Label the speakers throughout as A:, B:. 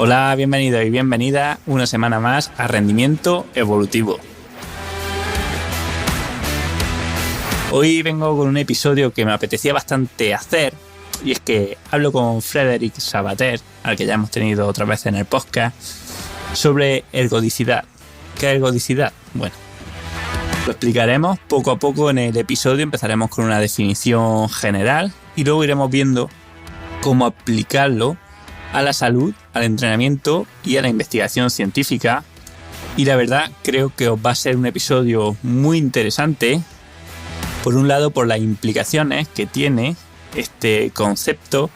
A: Hola, bienvenido y bienvenida una semana más a Rendimiento Evolutivo. Hoy vengo con un episodio que me apetecía bastante hacer, y es que hablo con Frédéric Sabater, al que ya hemos tenido otras veces en el podcast, sobre ergodicidad. ¿Qué es ergodicidad? Bueno, lo explicaremos poco a poco en el episodio. Empezaremos con una definición general y luego iremos viendo cómo aplicarlo a la salud, al entrenamiento y a la investigación científica. Y la verdad, creo que os va a ser un episodio muy interesante. Por un lado, por las implicaciones que tiene este concepto,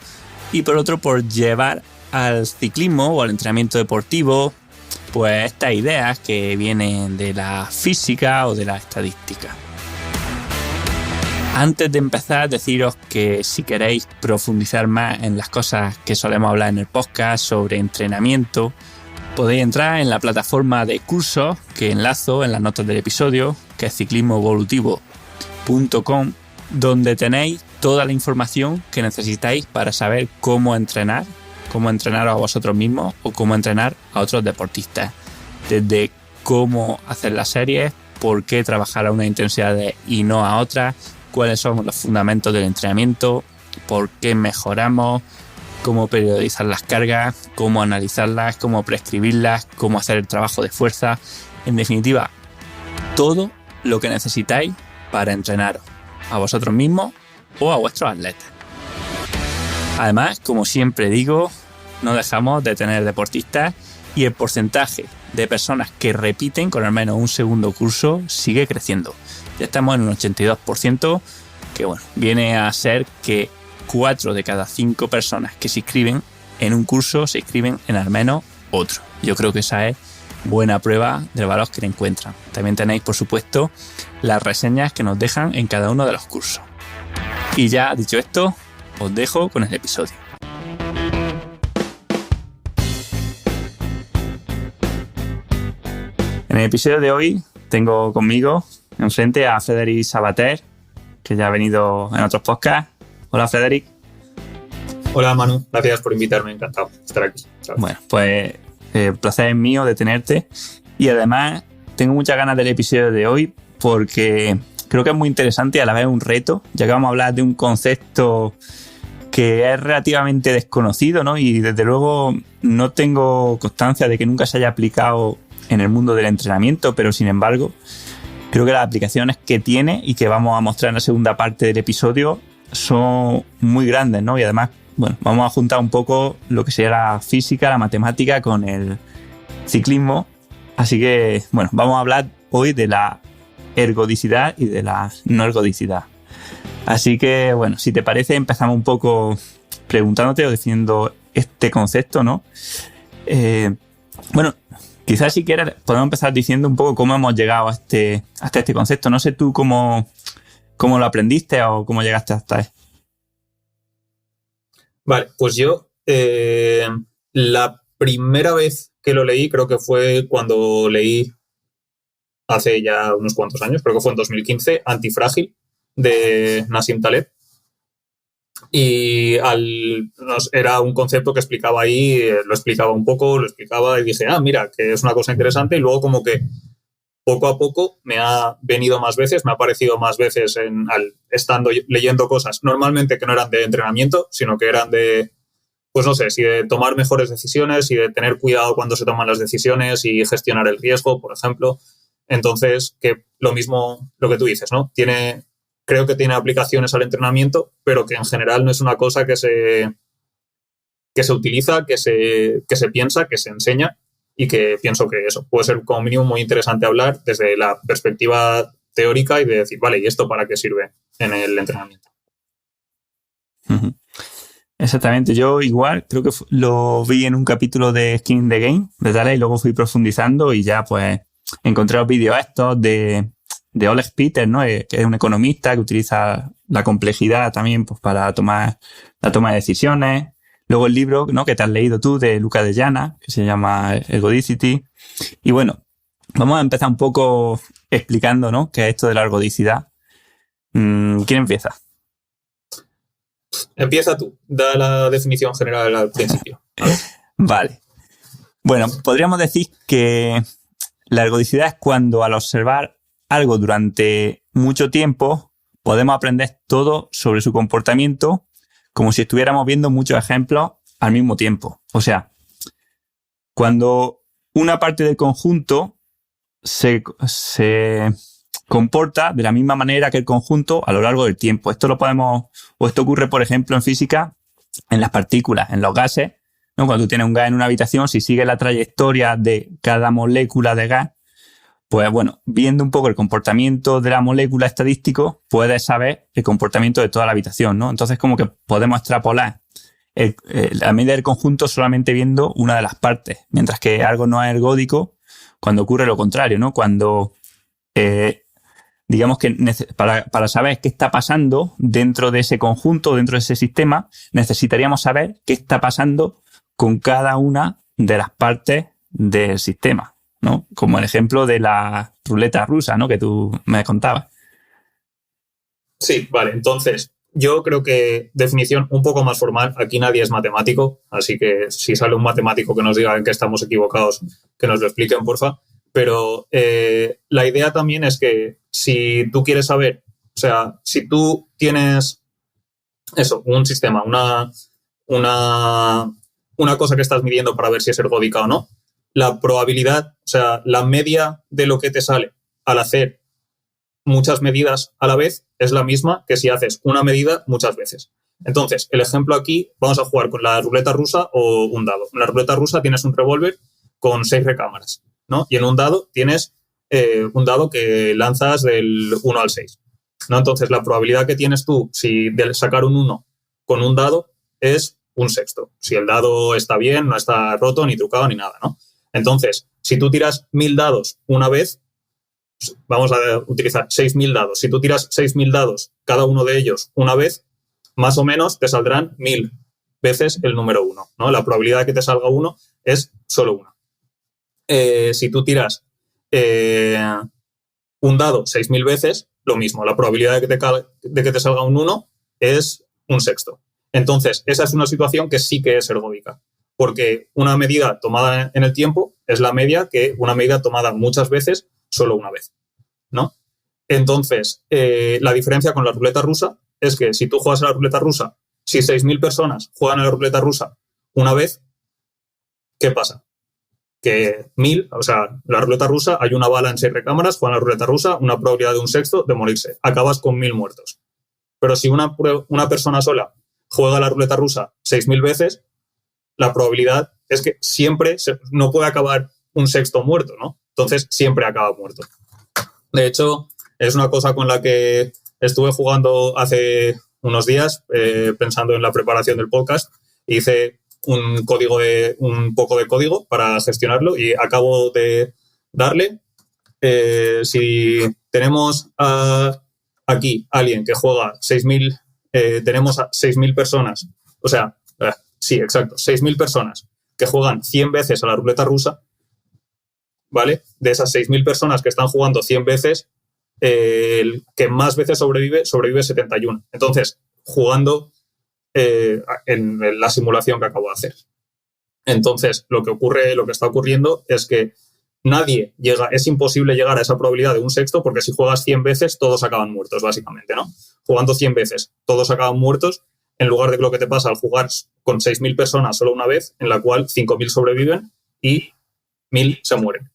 A: y por otro, por llevar al ciclismo o al entrenamiento deportivo pues estas ideas que vienen de la física o de la estadística. Antes de empezar, deciros que si queréis profundizar más en las cosas que solemos hablar en el podcast sobre entrenamiento, podéis entrar en la plataforma de cursos que enlazo en las notas del episodio, que es ciclismoevolutivo.com, donde tenéis toda la información que necesitáis para saber cómo entrenaros a vosotros mismos o cómo entrenar a otros deportistas. Desde cómo hacer las series, por qué trabajar a una intensidad y no a otra, cuáles son los fundamentos del entrenamiento, por qué mejoramos, cómo periodizar las cargas, cómo analizarlas, cómo prescribirlas, cómo hacer el trabajo de fuerza. En definitiva, todo lo que necesitáis para entrenaros a vosotros mismos o a vuestros atletas. Además, como siempre digo, no dejamos de tener deportistas y el porcentaje de personas que repiten con al menos un segundo curso sigue creciendo. Ya estamos en un 82%, que bueno, viene a ser que 4 de cada 5 personas que se inscriben en un curso se inscriben en al menos otro. Yo creo que esa es buena prueba del valor que encuentran. También tenéis, por supuesto, las reseñas que nos dejan en cada uno de los cursos. Y ya dicho esto, os dejo con el episodio. En el episodio de hoy tengo conmigo enfrente a Frédéric Sabater, que ya ha venido en otros podcasts. Hola, Frédéric.
B: Hola, Manu. Gracias por invitarme. Encantado de estar aquí. ¿Sabes?
A: Bueno, pues el placer es mío de tenerte. Y además tengo muchas ganas del episodio de hoy porque creo que es muy interesante y a la vez un reto, ya que vamos a hablar de un concepto que es relativamente desconocido, ¿no? Y desde luego no tengo constancia de que nunca se haya aplicado en el mundo del entrenamiento, pero sin embargo creo que las aplicaciones que tiene y que vamos a mostrar en la segunda parte del episodio son muy grandes, ¿no? Y además, bueno, vamos a juntar un poco lo que sería la física, la matemática con el ciclismo. Así que, bueno, vamos a hablar hoy de la ergodicidad y de la no ergodicidad. Así que, bueno, si te parece, empezamos un poco preguntándote o definiendo este concepto, ¿no? Bueno, quizás si quieres podemos empezar diciendo un poco cómo hemos llegado hasta este concepto. No sé tú cómo lo aprendiste o cómo llegaste hasta él.
B: Vale, pues yo la primera vez que lo leí creo que fue cuando leí hace ya unos cuantos años, creo que fue en 2015, Antifrágil, de Nassim Taleb. Y era un concepto que explicaba ahí, lo explicaba un poco, lo explicaba y dije, mira, que es una cosa interesante. Y luego como que poco a poco me ha venido más veces, me ha aparecido más veces estando leyendo cosas, normalmente que no eran de entrenamiento, sino que eran de, pues no sé, si de tomar mejores decisiones y de tener cuidado cuando se toman las decisiones y gestionar el riesgo, por ejemplo. Entonces, que lo mismo, lo que tú dices, ¿no? Creo que tiene aplicaciones al entrenamiento, pero que en general no es una cosa que se utiliza, que se piensa, que se enseña, y que pienso que eso puede ser como mínimo muy interesante hablar desde la perspectiva teórica y de decir, vale, ¿y esto para qué sirve en el entrenamiento?
A: Uh-huh. Exactamente, yo igual creo que lo vi en un capítulo de Skin in the Game de Taleb y luego fui profundizando y ya pues encontré los vídeos estos de Oleg Peter, ¿no? Que es un economista que utiliza la complejidad también pues, para la toma de decisiones. Luego el libro, ¿no? que te has leído tú de Luca de Llana, que se llama Ergodicity. Y bueno, vamos a empezar un poco explicando, ¿no? qué es esto de la ergodicidad. ¿Quién empieza?
B: Empieza tú, da la definición general al principio.
A: Vale. Bueno, podríamos decir que la ergodicidad es cuando al observar algo durante mucho tiempo podemos aprender todo sobre su comportamiento como si estuviéramos viendo muchos ejemplos al mismo tiempo. O sea, cuando una parte del conjunto se comporta de la misma manera que el conjunto a lo largo del tiempo. Esto ocurre, por ejemplo, en física, en las partículas, en los gases, ¿no? Cuando tú tienes un gas en una habitación, si sigues la trayectoria de cada molécula de gas, pues bueno, viendo un poco el comportamiento de la molécula estadístico, puedes saber el comportamiento de toda la habitación, ¿no? Entonces, como que podemos extrapolar la medida del conjunto solamente viendo una de las partes, mientras que algo no es ergódico cuando ocurre lo contrario, ¿no? Cuando, digamos que para saber qué está pasando dentro de ese conjunto, dentro de ese sistema, necesitaríamos saber qué está pasando con cada una de las partes del sistema, ¿no? Como el ejemplo de la ruleta rusa, ¿no? Que tú me contabas.
B: Sí, vale. Entonces, yo creo que definición un poco más formal. Aquí nadie es matemático, así que si sale un matemático que nos diga en qué estamos equivocados, que nos lo expliquen, porfa. Pero la idea también es que si tú quieres saber, o sea, si tú tienes eso, un sistema, una cosa que estás midiendo para ver si es ergódica o no, la probabilidad, o sea, la media de lo que te sale al hacer muchas medidas a la vez es la misma que si haces una medida muchas veces. Entonces, el ejemplo aquí, vamos a jugar con la ruleta rusa o un dado. En la ruleta rusa tienes un revólver con 6 recámaras, ¿no? Y en un dado tienes un dado que lanzas del 1 al 6, ¿no? Entonces, la probabilidad que tienes tú de sacar un 1 con un dado es un sexto. Si el dado está bien, no está roto, ni trucado, ni nada, ¿no? Entonces, si tú tiras 1000 dados una vez, vamos a utilizar 6000 dados. Si tú tiras 6000 dados, cada uno de ellos una vez, más o menos te saldrán 1000 veces el número 1, ¿no? La probabilidad de que te salga 1 es solo 1. Si tú tiras un dado 6000 veces, lo mismo. La probabilidad de que te salga un 1 es un sexto. Entonces, esa es una situación que sí que es ergódica, porque una medida tomada en el tiempo es la media que una medida tomada muchas veces solo una vez, ¿no? Entonces, la diferencia con la ruleta rusa es que si tú juegas a la ruleta rusa, si 6000 personas juegan a la ruleta rusa una vez, ¿qué pasa? Que 1000, o sea, la ruleta rusa, hay una bala en 6 recámaras, juegan a la ruleta rusa, una probabilidad de un sexto de morirse. Acabas con 1000 muertos. Pero si una persona sola juega a la ruleta rusa 6000 veces, la probabilidad es que siempre no puede acabar un sexto muerto, ¿no? Entonces, siempre acaba muerto. De hecho, es una cosa con la que estuve jugando hace unos días, pensando en la preparación del podcast. Hice un poco de código para gestionarlo y acabo de darle. Si tenemos aquí alguien que juega 6000, tenemos a 6000 personas, o sea, sí, exacto, 6000 personas que juegan 100 veces a la ruleta rusa, ¿vale? De esas 6000 personas que están jugando 100 veces, el que más veces sobrevive 71. Entonces, jugando en la simulación que acabo de hacer. Entonces, lo que está ocurriendo es que es imposible llegar a esa probabilidad de un sexto, porque si juegas 100 veces, todos acaban muertos, básicamente, ¿no? Jugando 100 veces, todos acaban muertos, en lugar de lo que te pasa al jugar con 6000 personas solo una vez, en la cual 5000 sobreviven y 1000 se mueren.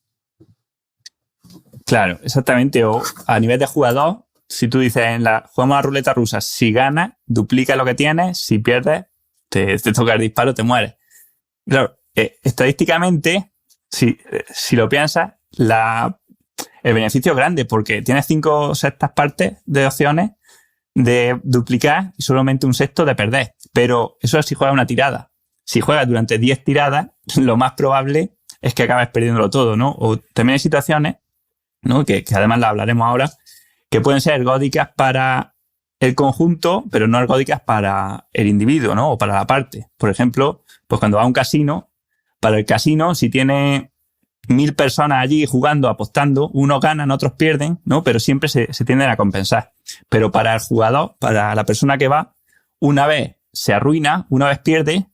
A: Claro, exactamente. O a nivel de jugador, si tú dices jugamos a la ruleta rusa, si ganas, duplica lo que tienes, si pierdes, te toca el disparo, te mueres. Claro, estadísticamente, si lo piensas, el beneficio es grande porque tienes 5 sextas partes de opciones de duplicar y solamente un sexto de perder. Pero eso es si juegas una tirada. Si juegas durante 10 tiradas, lo más probable es que acabes perdiéndolo todo, ¿no? O también hay situaciones, ¿no? Que además la hablaremos ahora, que pueden ser ergódicas para el conjunto, pero no ergódicas para el individuo, ¿no? O para la parte. Por ejemplo, pues cuando va a un casino, para el casino, si tiene 1000 personas allí jugando, apostando, unos ganan, otros pierden, ¿no? Pero siempre se tienden a compensar. Pero para el jugador, para la persona que va, una vez se arruina, una vez pierde,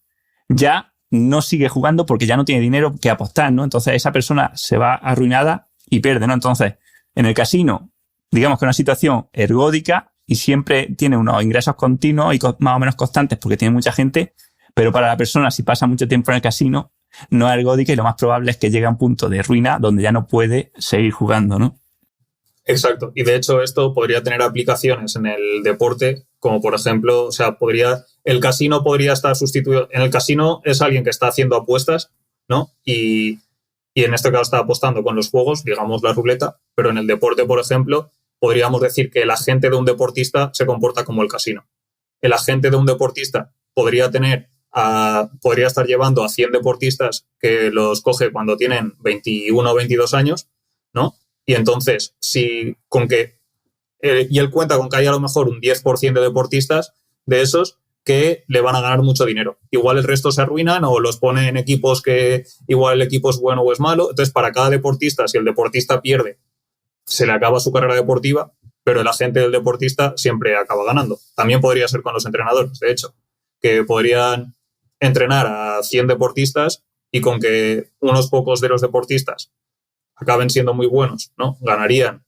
A: ya no sigue jugando porque ya no tiene dinero que apostar, ¿no? Entonces esa persona se va arruinada y pierde, ¿no? Entonces, en el casino, digamos que es una situación ergódica y siempre tiene unos ingresos continuos y más o menos constantes porque tiene mucha gente, pero para la persona, si pasa mucho tiempo en el casino, no es ergódica y lo más probable es que llegue a un punto de ruina donde ya no puede seguir jugando, ¿no?
B: Exacto. Y de hecho esto podría tener aplicaciones en el deporte, como por ejemplo, o sea, el casino podría estar sustituido. En el casino es alguien que está haciendo apuestas, ¿no? Y en este caso está apostando con los juegos, digamos la ruleta, pero en el deporte, por ejemplo, podríamos decir que el agente de un deportista se comporta como el casino. El agente de un deportista podría estar llevando a 100 deportistas que los coge cuando tienen 21 o 22 años, ¿no? Y entonces, y él cuenta con que hay a lo mejor un 10% de deportistas de esos que le van a ganar mucho dinero. Igual el resto se arruinan o los pone en equipos que igual el equipo es bueno o es malo. Entonces, para cada deportista, si el deportista pierde, se le acaba su carrera deportiva, pero el agente del deportista siempre acaba ganando. También podría ser con los entrenadores, de hecho, que podrían entrenar a 100 deportistas y con que unos pocos de los deportistas acaben siendo muy buenos, ¿no? Ganarían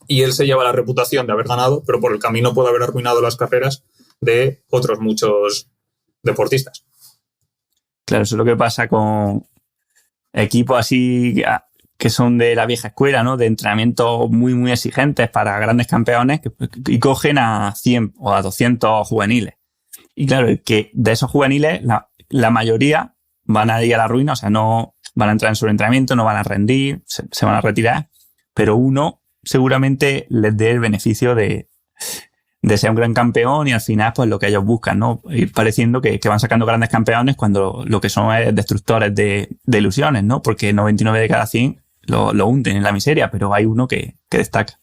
B: y él se lleva la reputación de haber ganado, pero por el camino puede haber arruinado las carreras de otros muchos deportistas.
A: Claro, eso es lo que pasa con equipos así que son de la vieja escuela, ¿no? De entrenamientos muy, muy exigentes para grandes campeones y cogen a 100 o a 200 juveniles. Y claro, que de esos juveniles, la mayoría van a ir a la ruina, o sea, no van a entrar en sobreentrenamiento, no van a rendir, se van a retirar, pero uno seguramente les dé el beneficio de ser un gran campeón y al final pues lo que ellos buscan, ¿no? Ir pareciendo que van sacando grandes campeones cuando lo que son es destructores de ilusiones, ¿no? Porque 99 de cada 100 lo hunden en la miseria, pero hay uno que destaca.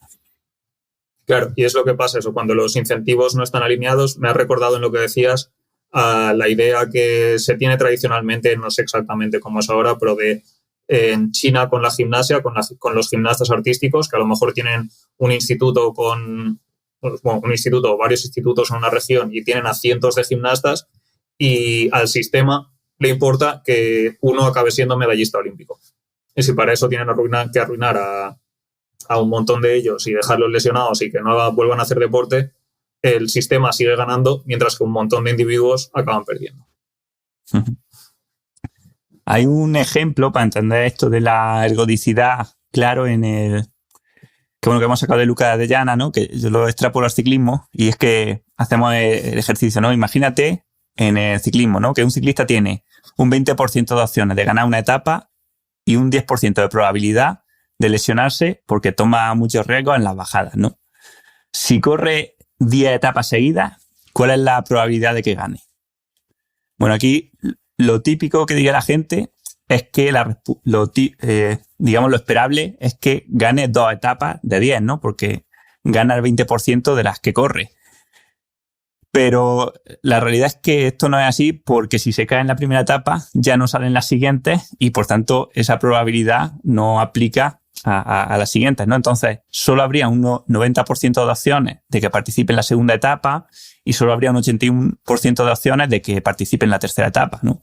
B: Claro, y es lo que pasa eso, cuando los incentivos no están alineados. Me has recordado en lo que decías a la idea que se tiene tradicionalmente, no sé exactamente cómo es ahora, pero en China con la gimnasia, con los gimnastas artísticos, que a lo mejor tienen un instituto o varios institutos en una región y tienen a cientos de gimnastas y al sistema le importa que uno acabe siendo medallista olímpico. Y si para eso tienen que arruinar a un montón de ellos y dejarlos lesionados y que no vuelvan a hacer deporte, el sistema sigue ganando mientras que un montón de individuos acaban perdiendo.
A: Hay un ejemplo para entender esto de la ergodicidad, claro, que hemos sacado de Luca de Llana, ¿no? Que yo lo extrapolo al ciclismo y es que hacemos el ejercicio, ¿no? Imagínate en el ciclismo, ¿no? Que un ciclista tiene un 20% de opciones de ganar una etapa y un 10% de probabilidad de lesionarse porque toma muchos riesgos en las bajadas, ¿no? Si corre 10 etapas seguidas, ¿cuál es la probabilidad de que gane? Bueno, aquí lo típico que diría la gente es que digamos lo esperable es que gane 2 etapas de 10, ¿no? Porque gana el 20% de las que corre. Pero la realidad es que esto no es así porque si se cae en la primera etapa ya no salen las siguientes y por tanto esa probabilidad no aplica a las siguientes, ¿no? Entonces solo habría un 90% de opciones de que participe en la segunda etapa y solo habría un 81% de opciones de que participe en la tercera etapa, ¿no?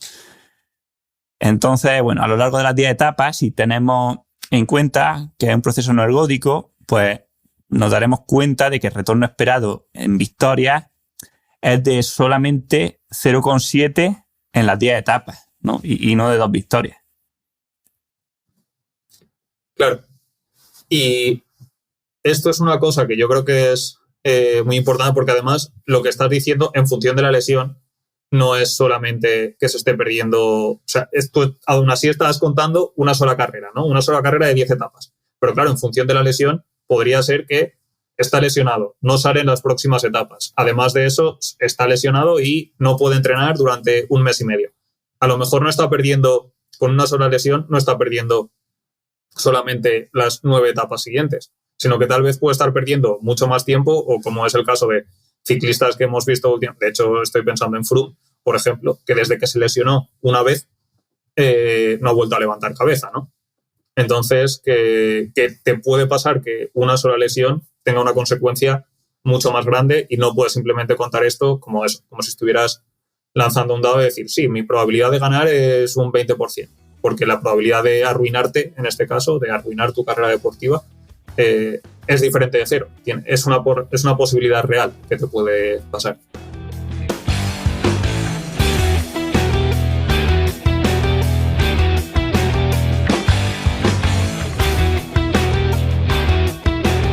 A: Entonces, bueno, a lo largo de las 10 etapas, si tenemos en cuenta que es un proceso no ergódico, pues nos daremos cuenta de que el retorno esperado en victorias es de solamente 0,7 en las 10 etapas, ¿no? Y no de 2 victorias.
B: Claro. Y esto es una cosa que yo creo que es muy importante porque además lo que estás diciendo en función de la lesión no es solamente que se esté perdiendo, o sea, esto aún así estás contando una sola carrera, ¿no? Una sola carrera de 10 etapas. Pero claro, en función de la lesión podría ser que está lesionado, no sale en las próximas etapas. Además de eso, está lesionado y no puede entrenar durante un mes y medio. A lo mejor no está perdiendo, con una sola lesión, no está perdiendo solamente las 9 etapas siguientes, sino que tal vez puede estar perdiendo mucho más tiempo, o como es el caso de ciclistas que hemos visto últimamente. De hecho, estoy pensando en Froome, por ejemplo, que desde que se lesionó una vez no ha vuelto a levantar cabeza, ¿no? Entonces, que te puede pasar que una sola lesión tenga una consecuencia mucho más grande y no puedes simplemente contar esto como si estuvieras lanzando un dado y decir, sí, mi probabilidad de ganar es un 20%, porque la probabilidad de arruinarte, en este caso, de arruinar tu carrera deportiva, es diferente de cero. Es una posibilidad real que te puede pasar.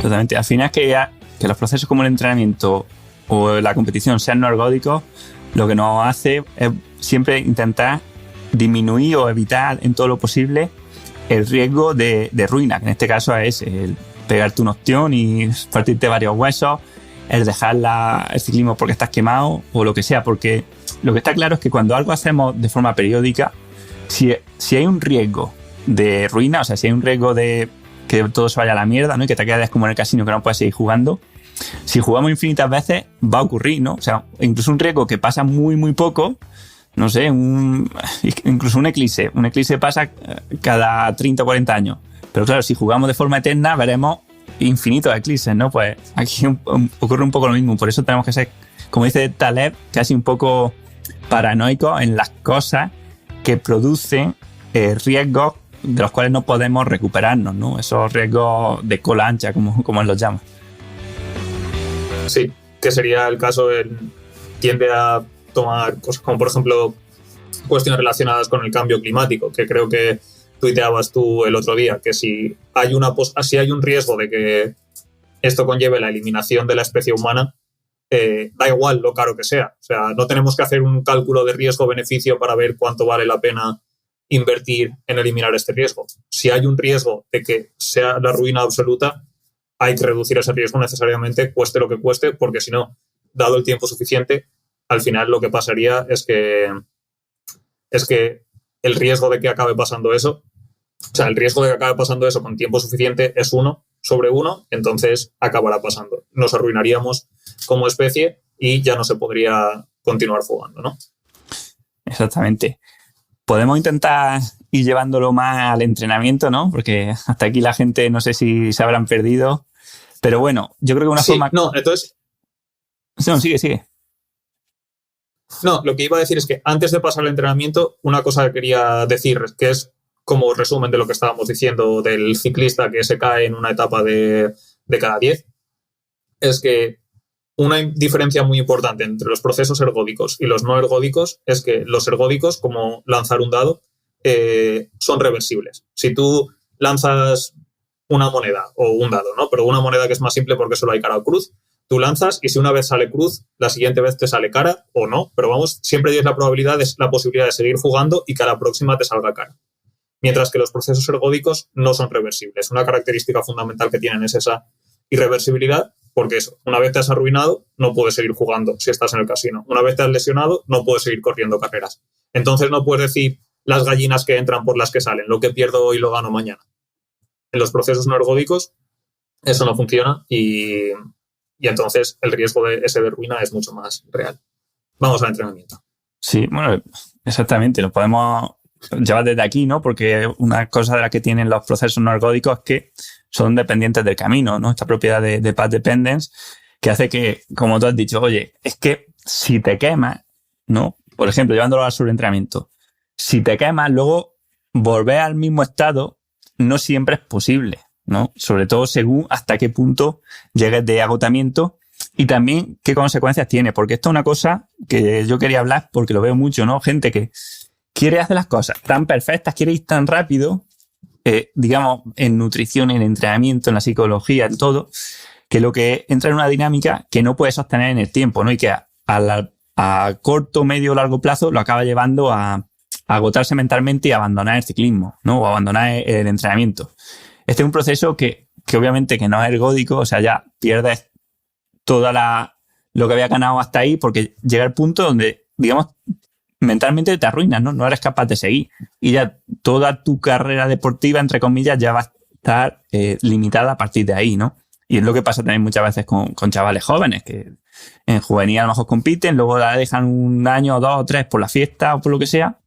A: Totalmente. Al final es que los procesos como el entrenamiento o la competición sean no ergódicos, lo que nos hace es siempre intentar disminuir o evitar en todo lo posible el riesgo de ruina, que en este caso es el pegarte una opción y partirte varios huesos, el dejar el ciclismo porque estás quemado o lo que sea, porque lo que está claro es que cuando algo hacemos de forma periódica, si hay un riesgo de ruina, o sea, si hay un riesgo de que todo se vaya a la mierda, ¿no? Y que te quedes como en el casino que no puedes seguir jugando, si jugamos infinitas veces va a ocurrir, ¿no? O sea, incluso un riesgo que pasa muy, muy poco, no sé, incluso un eclipse. Un eclipse pasa cada 30 o 40 años. Pero claro, si jugamos de forma eterna, veremos infinitos eclipses, ¿no? Pues aquí ocurre un poco lo mismo. Por eso tenemos que ser, como dice Taleb, casi un poco paranoicos en las cosas que producen riesgos de los cuales no podemos recuperarnos, ¿no? Esos riesgos de cola ancha, como él los llama.
B: Sí, que sería el caso, tiende a tomar cosas como, por ejemplo, cuestiones relacionadas con el cambio climático, que creo que tuiteabas tú el otro día, que si hay un riesgo de que esto conlleve la eliminación de la especie humana, da igual lo caro que sea. O sea, no tenemos que hacer un cálculo de riesgo-beneficio para ver cuánto vale la pena invertir en eliminar este riesgo. Si hay un riesgo de que sea la ruina absoluta, hay que reducir ese riesgo necesariamente, cueste lo que cueste, porque si no, dado el tiempo suficiente, al final lo que pasaría es que el riesgo de que acabe pasando eso, o sea, el riesgo de que acabe pasando eso con tiempo suficiente es 1 sobre 1, entonces acabará pasando. Nos arruinaríamos como especie y ya no se podría continuar jugando, ¿no?
A: Exactamente. Podemos intentar ir llevándolo más al entrenamiento, ¿no? Porque hasta aquí la gente no sé si se habrán perdido. Pero bueno, yo creo que una forma...
B: No, entonces...
A: No, sigue.
B: No, lo que iba a decir es que antes de pasar al entrenamiento, una cosa que quería decir, que es como resumen de lo que estábamos diciendo del ciclista que se cae en una etapa de cada 10, es que una diferencia muy importante entre los procesos ergódicos y los no ergódicos es que los ergódicos, como lanzar un dado, son reversibles. Si tú lanzas una moneda o un dado, ¿no? Pero una moneda que es más simple porque solo hay cara o cruz, tú lanzas y si una vez sale cruz, la siguiente vez te sale cara o no, pero vamos, siempre tienes la posibilidad de seguir jugando y que a la próxima te salga cara. Mientras que los procesos ergódicos no son reversibles. Una característica fundamental que tienen es esa irreversibilidad, porque eso, una vez te has arruinado, no puedes seguir jugando si estás en el casino. Una vez te has lesionado, no puedes seguir corriendo carreras. Entonces no puedes decir las gallinas que entran por las que salen, lo que pierdo hoy lo gano mañana. En los procesos no ergódicos eso no funciona y entonces el riesgo de ruina es mucho más real. Vamos al entrenamiento.
A: Sí, bueno, exactamente, lo podemos llevar desde aquí, ¿no? Porque una cosa de la que tienen los procesos no ergódicos es que son dependientes del camino, ¿no? Esta propiedad de path dependence que hace que, como tú has dicho, oye, es que si te quemas, ¿no? Por ejemplo, llevándolo al sobreentrenamiento, si te quemas, luego volver al mismo estado no siempre es posible, ¿no? Sobre todo según hasta qué punto llegues de agotamiento y también qué consecuencias tiene, porque esto es una cosa que yo quería hablar porque lo veo mucho, ¿no? Gente que quiere hacer las cosas tan perfectas, quiere ir tan rápido, digamos, en nutrición, en entrenamiento, en la psicología, en todo, que lo que entra en una dinámica que no puede sostener en el tiempo, ¿no? Y que a corto, medio o largo plazo lo acaba llevando a agotarse mentalmente y abandonar el ciclismo, ¿no? O abandonar el entrenamiento. Este es un proceso que obviamente que no es ergódico, o sea, ya pierdes toda lo que había ganado hasta ahí porque llega el punto donde, digamos, mentalmente te arruinas, ¿no? No eres capaz de seguir. Y ya toda tu carrera deportiva, entre comillas, ya va a estar limitada a partir de ahí, ¿no? Y es lo que pasa también muchas veces con chavales jóvenes que en juvenil a lo mejor compiten, luego la dejan un año, 2 o 3 por la fiesta o por lo que sea.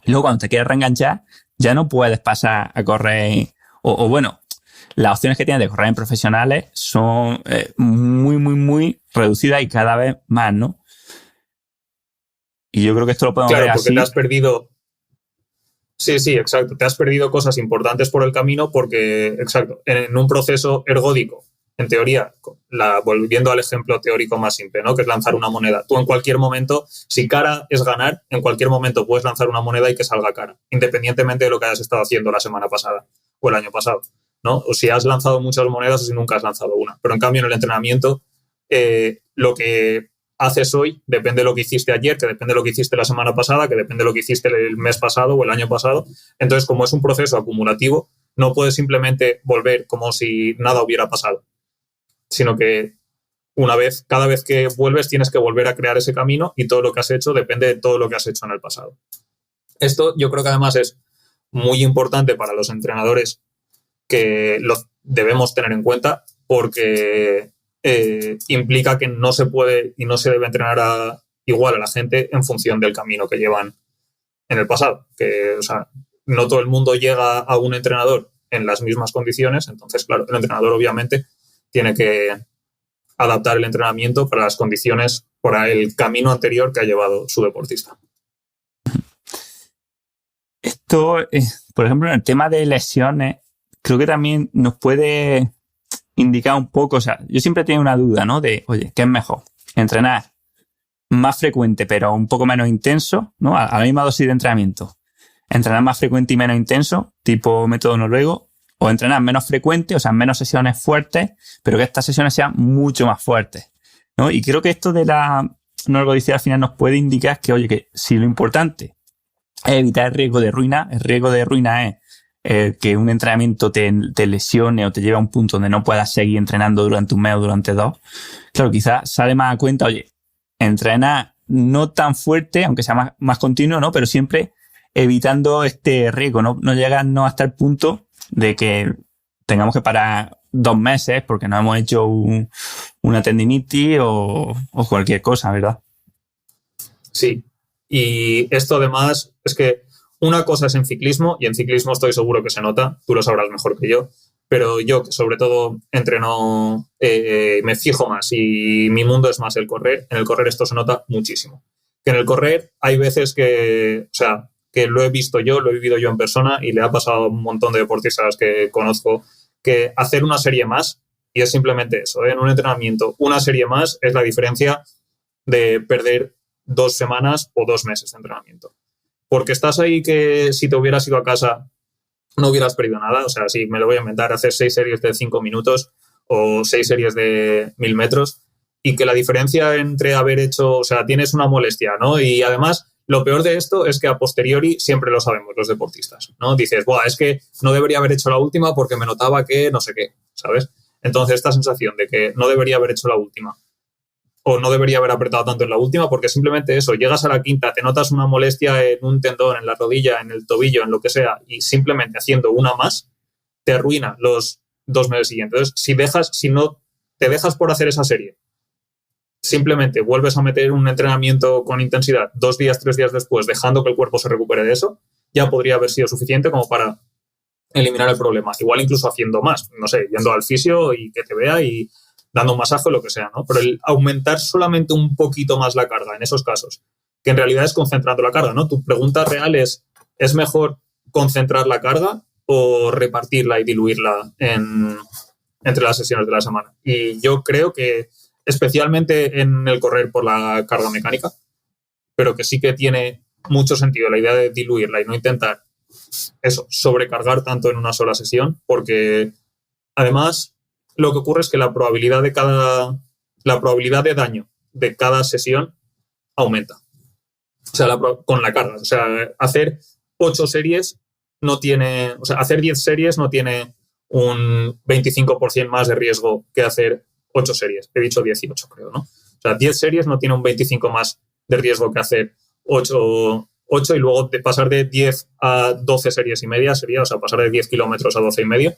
A: Y luego cuando te quieres reenganchar, ya no puedes pasar a correr. O bueno, las opciones que tienes de correr en profesionales son muy, muy, muy reducidas y cada vez más, ¿no? Y yo creo que esto lo podemos
B: Claro,
A: ver
B: porque
A: así.
B: te has perdido. Sí, sí, exacto. Te has perdido cosas importantes por el camino porque, exacto, en un proceso ergódico, en teoría, volviendo al ejemplo teórico más simple, ¿no? Que es lanzar una moneda. Tú en cualquier momento, si cara es ganar, en cualquier momento puedes lanzar una moneda y que salga cara, independientemente de lo que hayas estado haciendo la semana pasada o el año pasado, ¿no? O si has lanzado muchas monedas o si nunca has lanzado una. Pero en cambio, en el entrenamiento, lo que haces hoy depende de lo que hiciste ayer, que depende de lo que hiciste la semana pasada, que depende de lo que hiciste el mes pasado o el año pasado. Entonces, como es un proceso acumulativo, no puedes simplemente volver como si nada hubiera pasado, sino que cada vez que vuelves tienes que volver a crear ese camino y todo lo que has hecho depende de todo lo que has hecho en el pasado. Esto yo creo que además es muy importante para los entrenadores, que lo debemos tener en cuenta porque implica que no se puede y no se debe entrenar igual a la gente en función del camino que llevan en el pasado. Que, o sea, no todo el mundo llega a un entrenador en las mismas condiciones, entonces, claro, el entrenador obviamente tiene que adaptar el entrenamiento para las condiciones, para el camino anterior que ha llevado su deportista.
A: Esto, por ejemplo, en el tema de lesiones, creo que también nos puede indicar un poco, o sea, yo siempre tengo una duda, ¿no? De, oye, ¿qué es mejor? Entrenar más frecuente, pero un poco menos intenso, ¿no? A la misma dosis de entrenamiento. Entrenar más frecuente y menos intenso, tipo método noruego, o entrenar menos frecuente, o sea, menos sesiones fuertes, pero que estas sesiones sean mucho más fuertes, ¿no? Y creo que esto de la ergodicidad al final nos puede indicar que, oye, que si lo importante es evitar el riesgo de ruina es que un entrenamiento te lesione o te lleve a un punto donde no puedas seguir entrenando durante un mes o durante 2, claro, quizás sale más a cuenta, oye, entrenar no tan fuerte, aunque sea más continuo, ¿no? Pero siempre evitando este riesgo, no llegarnos hasta el punto de que tengamos que parar 2 meses porque nos hemos hecho una tendinitis o cualquier cosa, ¿verdad?
B: Sí, y esto además es que una cosa es en ciclismo, y en ciclismo estoy seguro que se nota, tú lo sabrás mejor que yo, pero yo que sobre todo entreno, me fijo más y mi mundo es más el correr. En el correr esto se nota muchísimo. Que en el correr hay veces que, o sea, que lo he visto yo, lo he vivido yo en persona y le ha pasado a un montón de deportistas que conozco, que hacer una serie más, y es simplemente eso, en un entrenamiento, una serie más es la diferencia de perder 2 semanas o 2 meses de entrenamiento. Porque estás ahí que si te hubieras ido a casa no hubieras perdido nada. O sea, si me lo voy a inventar, hacer 6 series de 5 minutos o 6 series de 1000 metros, y que la diferencia entre haber hecho, o sea, tienes una molestia, ¿no? Y además, lo peor de esto es que a posteriori siempre lo sabemos los deportistas, ¿no? Dices, buah, es que no debería haber hecho la última porque me notaba que no sé qué, ¿sabes? Entonces, esta sensación de que no debería haber hecho la última o no debería haber apretado tanto en la última, porque simplemente eso, llegas a la quinta, te notas una molestia en un tendón, en la rodilla, en el tobillo, en lo que sea, y simplemente haciendo una más, te arruina los 2 meses siguientes. Entonces, si no te dejas por hacer esa serie, simplemente vuelves a meter un entrenamiento con intensidad 2 días, 3 días después, dejando que el cuerpo se recupere de eso, ya podría haber sido suficiente como para eliminar el problema. Igual incluso haciendo más, no sé, yendo al fisio y que te vea y dando un masaje o lo que sea, ¿no? Pero el aumentar solamente un poquito más la carga en esos casos, que en realidad es concentrando la carga, ¿no? Tu pregunta real ¿es mejor concentrar la carga o repartirla y diluirla entre las sesiones de la semana? Y yo creo que especialmente en el correr por la carga mecánica, pero que sí que tiene mucho sentido la idea de diluirla y no intentar eso, sobrecargar tanto en una sola sesión, porque además lo que ocurre es que la probabilidad de daño de cada sesión aumenta. O sea, con la carga. O sea, hacer 8 series no tiene, o sea, hacer 10 series no tiene un 25% más de riesgo que hacer 8 series. He dicho 18, creo, ¿no? O sea, 10 series no tiene un 25 más de riesgo que hacer 8 y luego de pasar de 10 a 12 series y media sería, o sea, pasar de 10 kilómetros a 12 y medio.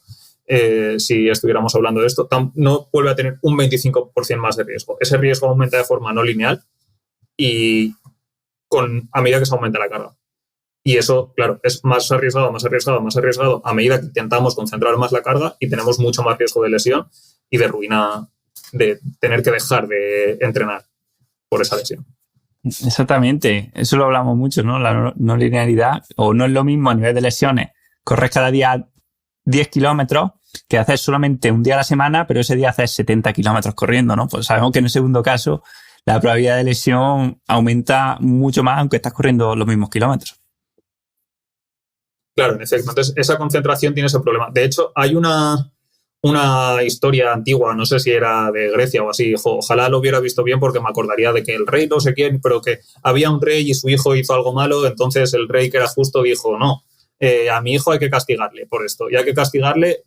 B: Si estuviéramos hablando de esto, no vuelve a tener un 25% más de riesgo. Ese riesgo aumenta de forma no lineal y a medida que se aumenta la carga. Y eso, claro, es más arriesgado a medida que intentamos concentrar más la carga y tenemos mucho más riesgo de lesión y de ruina, de tener que dejar de entrenar por esa lesión.
A: Exactamente, eso lo hablamos mucho, ¿no? La no linealidad, o no es lo mismo a nivel de lesiones, correr cada día 10 kilómetros que hacer solamente un día a la semana, pero ese día hacer 70 kilómetros corriendo, ¿no? Pues sabemos que en el segundo caso la probabilidad de lesión aumenta mucho más aunque estás corriendo los mismos kilómetros.
B: Claro, en efecto. Entonces, esa concentración tiene ese problema. De hecho, hay una historia antigua, no sé si era de Grecia o así, ojalá lo hubiera visto bien porque me acordaría de que el rey no sé quién, pero que había un rey y su hijo hizo algo malo, entonces el rey que era justo dijo, no, a mi hijo hay que castigarle por esto, y hay que castigarle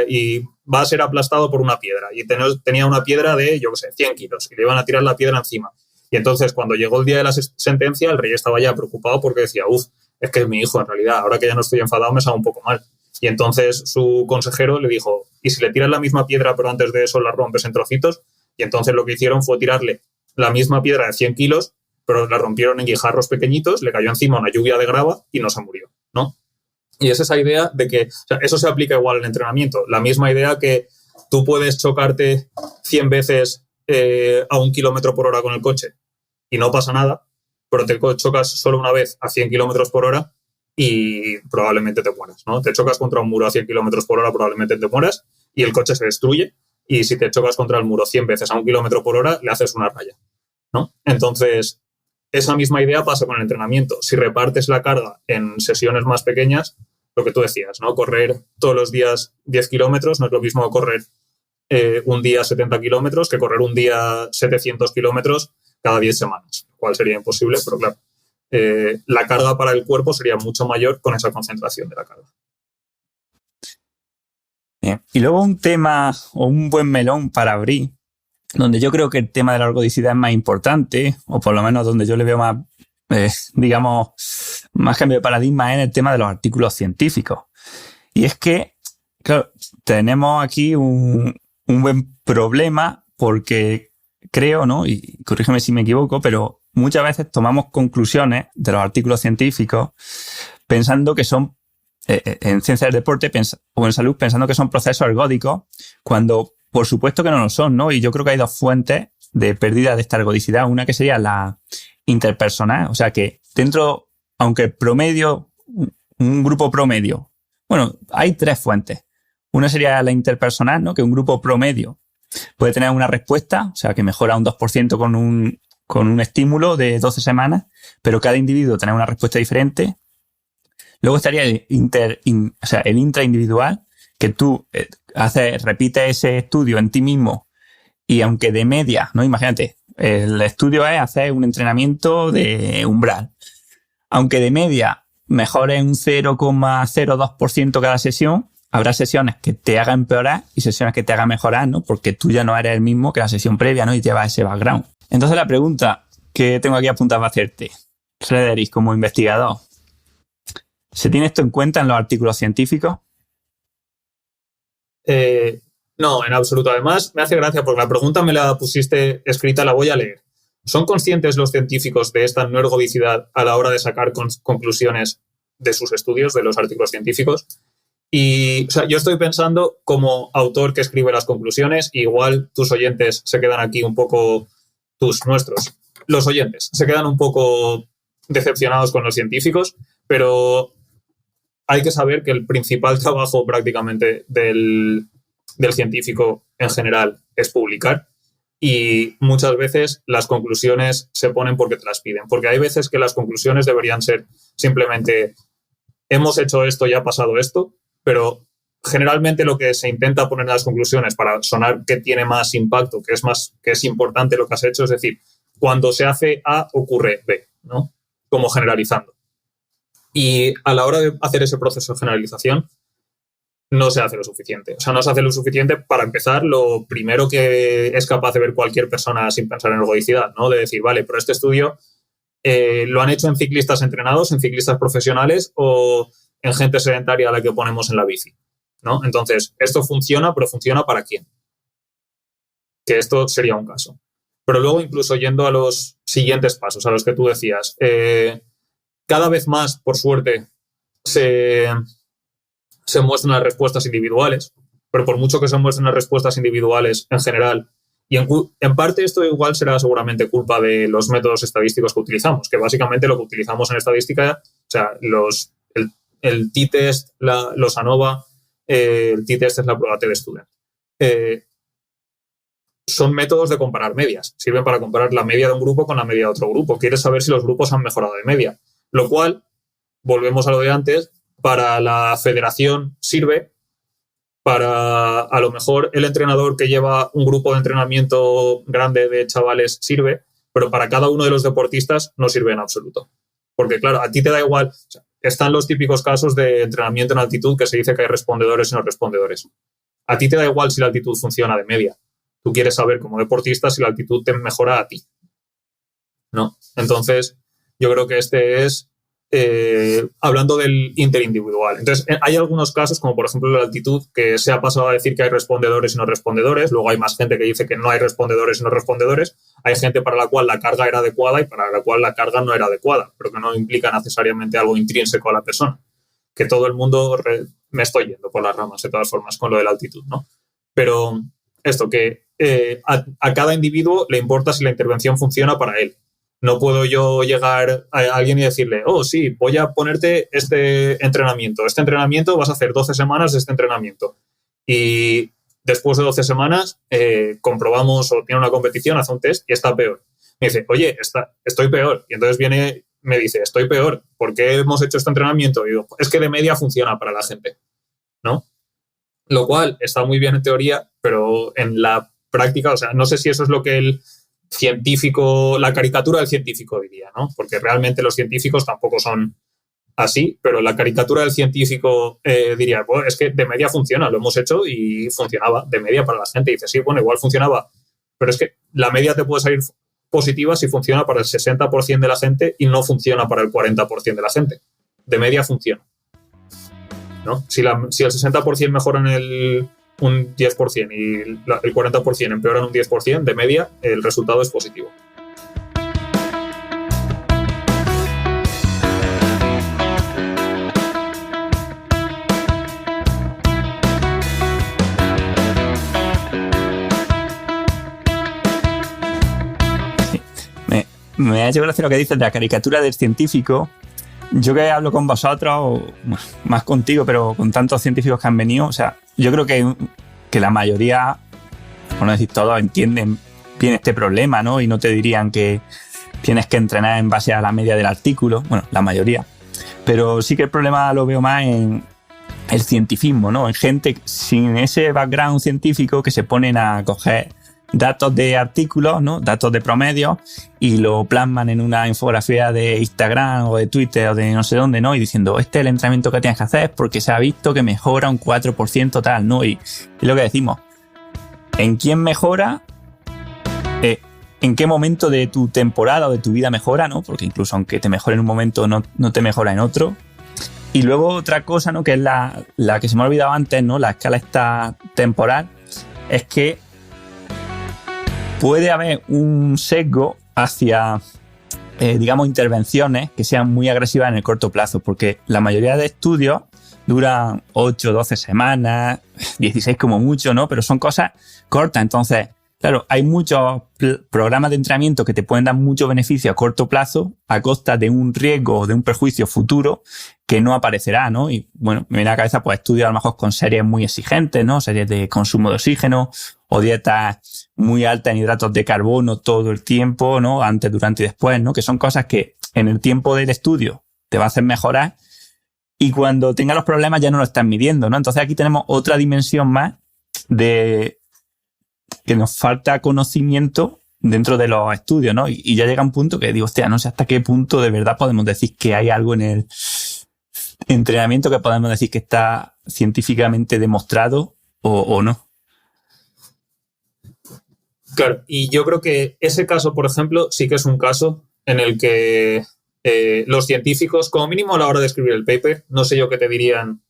B: y va a ser aplastado por una piedra. Y tenía una piedra de, yo qué sé, 100 kilos, y le iban a tirar la piedra encima. Y entonces, cuando llegó el día de la sentencia, el rey estaba ya preocupado porque decía, es que es mi hijo en realidad, ahora que ya no estoy enfadado me sabe un poco mal. Y entonces su consejero le dijo, ¿y si le tiras la misma piedra pero antes de eso la rompes en trocitos? Y entonces lo que hicieron fue tirarle la misma piedra de 100 kilos, pero la rompieron en guijarros pequeñitos, le cayó encima una lluvia de grava y no se murió, ¿no? Y es esa idea de que, o sea, eso se aplica igual al entrenamiento. La misma idea que tú puedes chocarte 100 veces a 1 kilómetro por hora con el coche y no pasa nada, pero te chocas solo una vez a 100 kilómetros por hora y probablemente te mueras, ¿no? Te chocas contra un muro a 100 kilómetros por hora, probablemente te mueras y el coche se destruye. Y si te chocas contra el muro 100 veces a 1 kilómetro por hora, le haces una raya, ¿no? Entonces, esa misma idea pasa con el entrenamiento. Si repartes la carga en sesiones más pequeñas, lo que tú decías, ¿no? Correr todos los días 10 kilómetros no es lo mismo que correr un día 70 kilómetros que correr un día 700 kilómetros cada 10 semanas, lo cual sería imposible, pero claro, la carga para el cuerpo sería mucho mayor con esa concentración de la carga.
A: Bien. Y luego un tema o un buen melón para abrir, donde yo creo que el tema de la ergodicidad es más importante, o por lo menos donde yo le veo más, digamos, más cambio de paradigma en el tema de los artículos científicos. Y es que, claro, tenemos aquí un buen problema porque creo, ¿no? Y corrígeme si me equivoco, pero muchas veces tomamos conclusiones de los artículos científicos pensando que son, en ciencia del deporte o en salud, pensando que son procesos ergódicos, cuando por supuesto que no lo son, ¿no? Y yo creo que hay dos fuentes de pérdida de esta ergodicidad. Una que sería la interpersonal, o sea que dentro, aunque el promedio, un grupo promedio, bueno, hay tres fuentes. Una sería la interpersonal, ¿no? Que un grupo promedio puede tener una respuesta, o sea, que mejora un 2% con un estímulo de 12 semanas, pero cada individuo tiene una respuesta diferente. Luego estaría el intraindividual, que tú repites ese estudio en ti mismo y aunque de media, ¿no? Imagínate, el estudio es hacer un entrenamiento de umbral. Aunque de media mejores un 0,02% cada sesión, habrá sesiones que te hagan empeorar y sesiones que te hagan mejorar, ¿no? Porque tú ya no eres el mismo que la sesión previa, ¿no? Y llevas ese background. Entonces la pregunta que tengo aquí apuntada para hacerte, Frederic, como investigador, ¿se tiene esto en cuenta en los artículos científicos?
B: No, en absoluto. Además, me hace gracia porque la pregunta me la pusiste escrita, la voy a leer. ¿Son conscientes los científicos de esta no ergodicidad a la hora de sacar conclusiones de sus estudios, de los artículos científicos? Y, o sea, yo estoy pensando como autor que escribe las conclusiones, igual tus oyentes se quedan aquí un poco, los oyentes se quedan un poco decepcionados con los científicos, pero hay que saber que el principal trabajo prácticamente del científico en general es publicar. Y muchas veces las conclusiones se ponen porque te las piden. Porque hay veces que las conclusiones deberían ser simplemente hemos hecho esto y ha pasado esto, pero generalmente lo que se intenta poner en las conclusiones para sonar que tiene más impacto, que es importante lo que has hecho, es decir, cuando se hace A ocurre B, ¿no? Como generalizando. Y a la hora de hacer ese proceso de generalización, no se hace lo suficiente. O sea, no se hace lo suficiente para empezar lo primero que es capaz de ver cualquier persona sin pensar en ergodicidad, ¿no? De decir, vale, pero este estudio lo han hecho en ciclistas entrenados, en ciclistas profesionales o en gente sedentaria a la que ponemos en la bici, ¿no? Entonces, esto funciona, pero ¿funciona para quién? Que esto sería un caso. Pero luego, incluso yendo a los siguientes pasos, a los que tú decías, cada vez más, por suerte, se muestran las respuestas individuales, pero por mucho que se muestren las respuestas individuales en general, Y en parte esto igual será seguramente culpa de los métodos estadísticos que utilizamos, que básicamente lo que utilizamos en estadística, o sea, el t-test, los ANOVA, el t-test es la prueba T-de-Student. Son métodos de comparar medias. Sirven para comparar la media de un grupo con la media de otro grupo. Quieres saber si los grupos han mejorado de media. Lo cual, volvemos a lo de antes, para la federación sirve, para a lo mejor el entrenador que lleva un grupo de entrenamiento grande de chavales sirve, pero para cada uno de los deportistas no sirve en absoluto. Porque claro, a ti te da igual. O sea, están los típicos casos de entrenamiento en altitud que se dice que hay respondedores y no respondedores. A ti te da igual si la altitud funciona de media. Tú quieres saber como deportista si la altitud te mejora a ti, ¿no? Entonces, yo creo que este es hablando del interindividual. Entonces, hay algunos casos, como por ejemplo la altitud, que se ha pasado a decir que hay respondedores y no respondedores. Luego hay más gente que dice que no hay respondedores y no respondedores. Hay gente para la cual la carga era adecuada y para la cual la carga no era adecuada, pero que no implica necesariamente algo intrínseco a la persona. Que todo el mundo... me estoy yendo por las ramas, de todas formas, con lo de la altitud, ¿no? Pero esto, que a cada individuo le importa si la intervención funciona para él. No puedo yo llegar a alguien y decirle, oh, sí, voy a ponerte este entrenamiento. Este entrenamiento vas a hacer 12 semanas de este entrenamiento. Y después de 12 semanas comprobamos o tiene una competición, hace un test y está peor. Me dice, oye, estoy peor. Y entonces me dice, estoy peor. ¿Por qué hemos hecho este entrenamiento? Y digo, es que de media funciona para la gente, ¿no? Lo cual está muy bien en teoría, pero en la práctica, o sea, no sé si eso es lo que el científico, la caricatura del científico diría, ¿no? Porque realmente los científicos tampoco son así, pero la caricatura del científico diría, bueno, es que de media funciona, lo hemos hecho y funcionaba de media para la gente. Y dice, sí, bueno, igual funcionaba, pero es que la media te puede salir positiva si funciona para el 60% de la gente y no funciona para el 40% de la gente. De media funciona, ¿no? Si el 60% mejora en un 10% y el 40% empeoran un 10%, de media el resultado es positivo.
A: Me ha hecho gracia lo que dices de la caricatura del científico. Yo que hablo con vosotros, más contigo, pero con tantos científicos que han venido, o sea, yo creo que la mayoría, por no decir todos, entienden bien este problema, ¿no? Y no te dirían que tienes que entrenar en base a la media del artículo, bueno, la mayoría. Pero sí que el problema lo veo más en el cientifismo, ¿no? En gente sin ese background científico que se ponen a coger datos de artículos, ¿no? Datos de promedio y lo plasman en una infografía de Instagram o de Twitter o de no sé dónde, ¿no? Y diciendo, este es el entrenamiento que tienes que hacer porque se ha visto que mejora un 4% tal, ¿no? Y lo que decimos, ¿en quién mejora? ¿En qué momento de tu temporada o de tu vida mejora, ¿no? Porque incluso aunque te mejore en un momento, no te mejora en otro. Y luego otra cosa, ¿no? Que es la que se me ha olvidado antes, ¿no? La escala esta temporal, es que puede haber un sesgo hacia, digamos, intervenciones que sean muy agresivas en el corto plazo, porque la mayoría de estudios duran 8, 12 semanas, 16 como mucho, ¿no? Pero son cosas cortas. Entonces, claro, hay muchos programas de entrenamiento que te pueden dar mucho beneficio a corto plazo a costa de un riesgo o de un perjuicio futuro que no aparecerá, ¿no? Y bueno, me viene a la cabeza pues estudios a lo mejor con series muy exigentes, ¿no? Series de consumo de oxígeno o dietas muy altas en hidratos de carbono todo el tiempo, ¿no? Antes, durante y después, ¿no? Que son cosas que en el tiempo del estudio te va a hacer mejorar y cuando tengas los problemas ya no lo estás midiendo, ¿no? Entonces aquí tenemos otra dimensión más de que nos falta conocimiento dentro de los estudios, ¿no? Y ya llega un punto que digo, hostia, no sé hasta qué punto de verdad podemos decir que hay algo en el entrenamiento que podemos decir que está científicamente demostrado o no.
B: Claro, y yo creo que ese caso, por ejemplo, sí que es un caso en el que los científicos, como mínimo a la hora de escribir el paper, no sé yo qué te dirían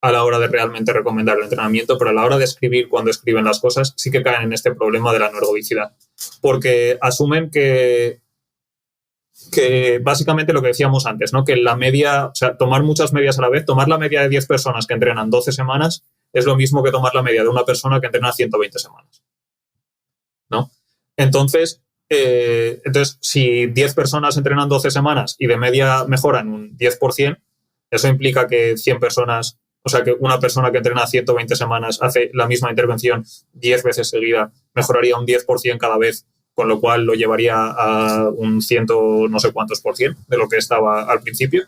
B: a la hora de realmente recomendar el entrenamiento, pero a la hora de escribir, cuando escriben las cosas, sí que caen en este problema de la no ergodicidad. Porque asumen que básicamente lo que decíamos antes, ¿no? Que la media, o sea, tomar muchas medias a la vez, tomar la media de 10 personas que entrenan 12 semanas es lo mismo que tomar la media de una persona que entrena 120 semanas. ¿no? Entonces, si 10 personas entrenan 12 semanas y de media mejoran un 10%, eso implica que 100 personas, o sea, que una persona que entrena 120 semanas hace la misma intervención 10 veces seguida, mejoraría un 10% cada vez, con lo cual lo llevaría a un 100 no sé cuántos por cien de lo que estaba al principio.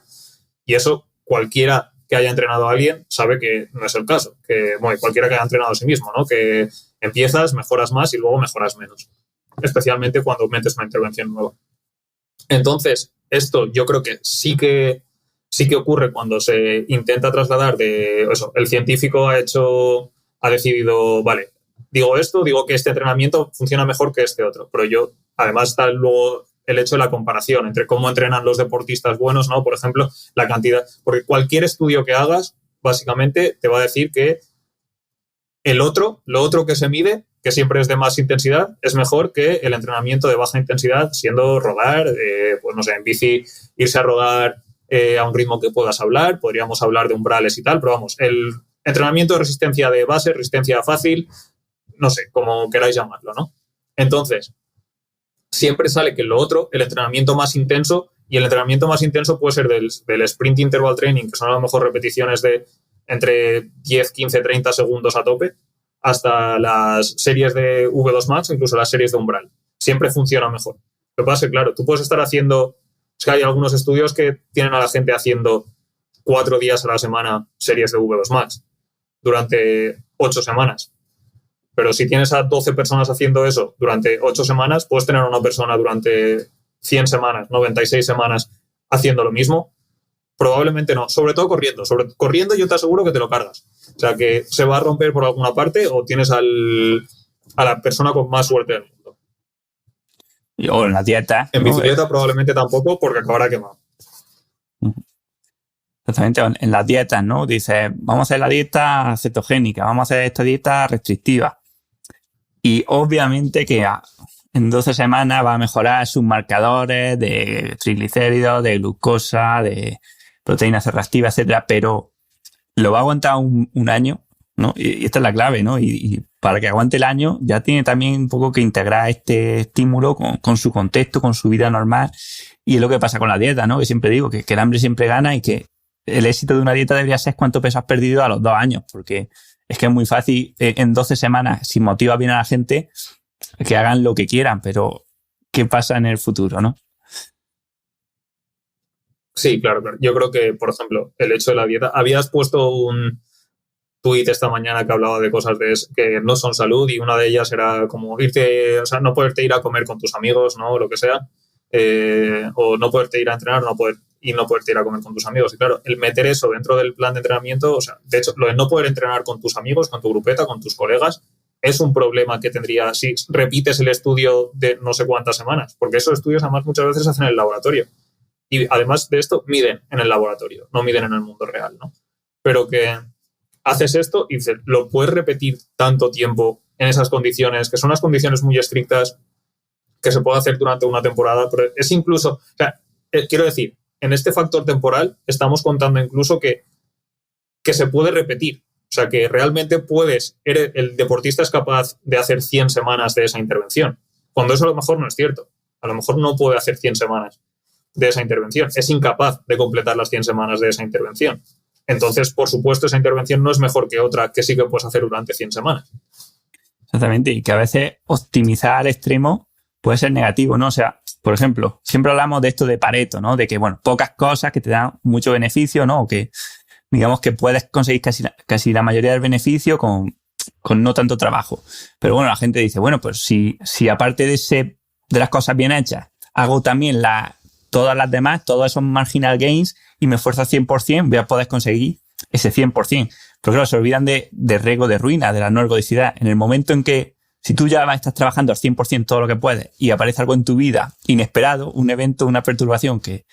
B: Y eso cualquiera que haya entrenado a alguien sabe que no es el caso. Que, bueno, cualquiera que haya entrenado a sí mismo, ¿no? Que empiezas, mejoras más y luego mejoras menos. Especialmente cuando metes una intervención nueva. Entonces, esto yo creo que sí que ocurre cuando se intenta trasladar de eso. El científico ha decidido, vale, digo que este entrenamiento funciona mejor que este otro. Pero además está luego el hecho de la comparación entre cómo entrenan los deportistas buenos, ¿no? Por ejemplo, la cantidad. Porque cualquier estudio que hagas, básicamente, te va a decir que lo otro que se mide, que siempre es de más intensidad, es mejor que el entrenamiento de baja intensidad, siendo rodar, pues no sé, en bici, irse a rodar a un ritmo que puedas hablar, podríamos hablar de umbrales y tal, pero vamos, el entrenamiento de resistencia de base, resistencia fácil, no sé, como queráis llamarlo, ¿no? Entonces, siempre sale que lo otro, el entrenamiento más intenso, y el entrenamiento más intenso puede ser del sprint interval training, que son a lo mejor repeticiones de entre 10, 15, 30 segundos a tope, hasta las series de V2 Max, incluso las series de umbral. Siempre funciona mejor. Lo que pasa es que, claro, tú puedes estar haciendo... Es que hay algunos estudios que tienen a la gente haciendo 4 días a la semana series de V2 Max durante 8 semanas. Pero si tienes a 12 personas haciendo eso durante 8 semanas, puedes tener a una persona durante 100 semanas, 96 semanas haciendo lo mismo. Probablemente no, sobre todo corriendo. Corriendo yo te aseguro que te lo cargas. O sea, que se va a romper por alguna parte o tienes a la persona con más suerte del mundo.
A: O en la dieta.
B: En bicicleta probablemente tampoco, porque acabará quemado.
A: Exactamente, en las dietas, ¿no? Dices, vamos a hacer la dieta cetogénica, vamos a hacer esta dieta restrictiva. Y obviamente que en 12 semanas va a mejorar sus marcadores de triglicéridos, de glucosa, de proteínas reactivas, etcétera, pero lo va a aguantar un año, ¿no? Y esta es la clave, ¿no? Y para que aguante el año ya tiene también un poco que integrar este estímulo con su contexto, con su vida normal. Y es lo que pasa con la dieta, ¿no? Que siempre digo que el hambre siempre gana y que el éxito de una dieta debería ser cuánto peso has perdido a los 2 años, porque es que es muy fácil en 12 semanas, si motiva bien a la gente, que hagan lo que quieran, pero ¿qué pasa en el futuro, no?
B: Sí, claro. Yo creo que, por ejemplo, el hecho de la dieta... Habías puesto un tuit esta mañana que hablaba de cosas que no son salud, y una de ellas era como no poderte ir a comer con tus amigos, ¿no? O lo que sea. O no poderte ir a entrenar, no poderte ir a comer con tus amigos. Y claro, el meter eso dentro del plan de entrenamiento, o sea, de hecho, lo de no poder entrenar con tus amigos, con tu grupeta, con tus colegas, es un problema que tendría si repites el estudio de no sé cuántas semanas, porque esos estudios además muchas veces se hacen en el laboratorio. Y además de esto, miden en el laboratorio, no miden en el mundo real, ¿no? Pero que haces esto y dices, lo puedes repetir tanto tiempo en esas condiciones, que son unas condiciones muy estrictas, que se puede hacer durante una temporada, pero es incluso, o sea, quiero decir, en este factor temporal estamos contando incluso que se puede repetir. O sea, que realmente el deportista es capaz de hacer 100 semanas de esa intervención, cuando eso a lo mejor no es cierto. A lo mejor no puede hacer 100 semanas de esa intervención. Es incapaz de completar las 100 semanas de esa intervención. Entonces, por supuesto, esa intervención no es mejor que otra que sí que puedes hacer durante 100 semanas.
A: Exactamente, y que a veces optimizar al extremo puede ser negativo, ¿no? O sea, por ejemplo, siempre hablamos de esto de Pareto, ¿no? De que, bueno, pocas cosas que te dan mucho beneficio, ¿no? O que, digamos, que puedes conseguir casi la mayoría del beneficio con no tanto trabajo. Pero bueno, la gente dice, bueno, pues si aparte de las cosas bien hechas, hago también todas las demás, todos esos marginal gains, y me esfuerzo al 100%, voy a poder conseguir ese 100%. Pero claro, se olvidan de riesgo de ruina, de la no ergodicidad. En el momento en que, si tú ya estás trabajando al 100% todo lo que puedes y aparece algo en tu vida inesperado, un evento, una perturbación que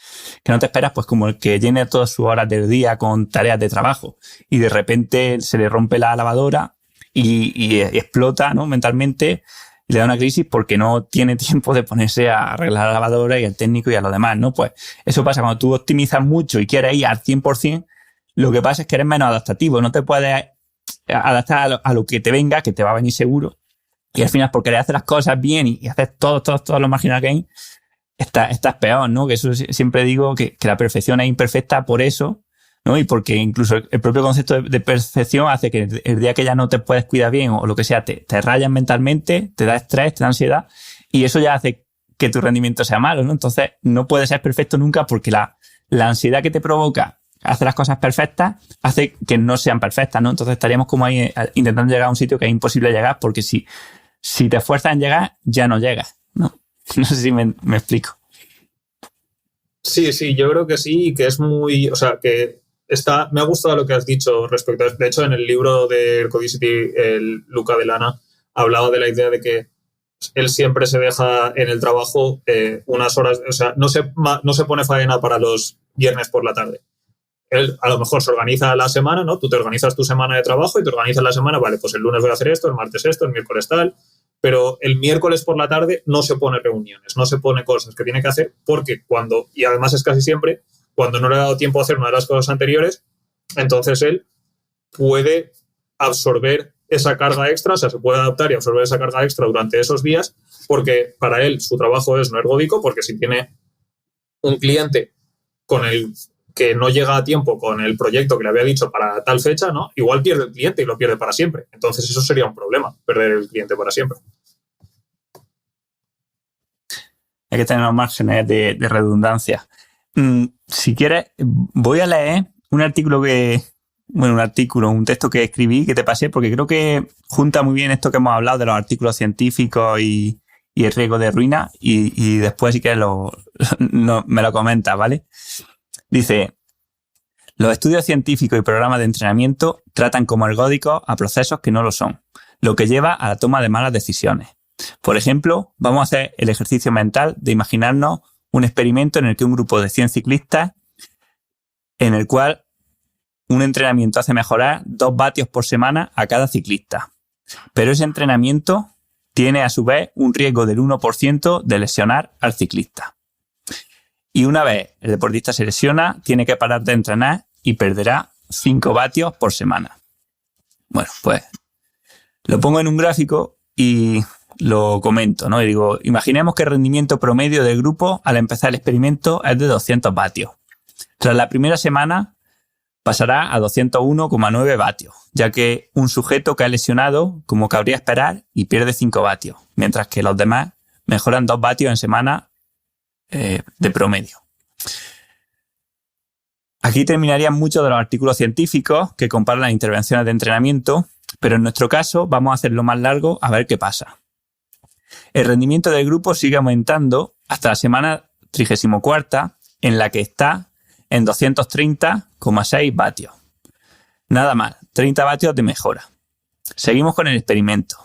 A: no te esperas, pues como el que llene todas sus horas del día con tareas de trabajo y de repente se le rompe la lavadora y explota, ¿no? Mentalmente, y le da una crisis porque no tiene tiempo de ponerse a arreglar la lavadora y al técnico y a lo demás, ¿no? Pues eso pasa cuando tú optimizas mucho y quieres ir al 100%, lo que pasa es que eres menos adaptativo, no te puedes adaptar a lo que te venga, que te va a venir seguro. Y al final, por querer hacer las cosas bien y hacer todos los marginal gain, estás peor, ¿no? Que eso siempre digo que la perfección es imperfecta por eso, ¿no? Y porque incluso el propio concepto de perfección hace que el día que ya no te puedes cuidar bien o lo que sea, te rayas mentalmente, te da estrés, te da ansiedad, y eso ya hace que tu rendimiento sea malo, ¿no? Entonces, no puedes ser perfecto nunca porque la ansiedad que te provoca hacer las cosas perfectas hace que no sean perfectas, ¿no? Entonces estaríamos como ahí intentando llegar a un sitio que es imposible llegar, porque si te esfuerzas en llegar, ya no llegas, ¿no? No sé si me explico.
B: Sí, yo creo que sí, y que es muy, o sea, que me ha gustado lo que has dicho respecto a esto. De hecho, en el libro de Codicity, el Luca Delana hablaba de la idea de que él siempre se deja en el trabajo unas horas, o sea, no se pone faena para los viernes por la tarde. Él a lo mejor se organiza la semana, ¿no? Tú te organizas tu semana de trabajo y te organizas la semana, vale, pues el lunes voy a hacer esto, el martes esto, el miércoles tal, pero el miércoles por la tarde no se pone reuniones, no se pone cosas que tiene que hacer, porque y además es casi siempre, cuando no le ha dado tiempo a hacer una de las cosas anteriores, entonces él puede absorber esa carga extra, o sea, se puede adaptar y absorber esa carga extra durante esos días, porque para él su trabajo es no ergódico, porque si tiene un cliente con el que no llega a tiempo con el proyecto que le había dicho para tal fecha, ¿no? Igual pierde el cliente y lo pierde para siempre. Entonces eso sería un problema, perder el cliente para siempre.
A: Hay que tener los márgenes de redundancia. Si quieres, voy a leer un artículo un texto que escribí, que te pasé, porque creo que junta muy bien esto que hemos hablado de los artículos científicos y el riesgo de ruina, y después si quieres me lo comentas, ¿vale? Dice: los estudios científicos y programas de entrenamiento tratan como ergódicos a procesos que no lo son, lo que lleva a la toma de malas decisiones. Por ejemplo, vamos a hacer el ejercicio mental de imaginarnos un experimento en el que un grupo de 100 ciclistas, en el cual un entrenamiento hace mejorar 2 vatios por semana a cada ciclista. Pero ese entrenamiento tiene a su vez un riesgo del 1% de lesionar al ciclista. Y una vez el deportista se lesiona, tiene que parar de entrenar y perderá 5 vatios por semana. Bueno, pues lo pongo en un gráfico y lo comento, ¿no? Y digo, imaginemos que el rendimiento promedio del grupo al empezar el experimento es de 200 vatios. Tras la primera semana pasará a 201,9 vatios, ya que un sujeto que ha lesionado, como cabría esperar, y pierde 5 vatios, mientras que los demás mejoran 2 vatios en semana de promedio. Aquí terminarían muchos de los artículos científicos que comparan las intervenciones de entrenamiento, pero en nuestro caso vamos a hacerlo más largo a ver qué pasa. El rendimiento del grupo sigue aumentando hasta la semana 34ª, en la que está en 230,6 vatios. Nada mal, 30 vatios de mejora. Seguimos con el experimento,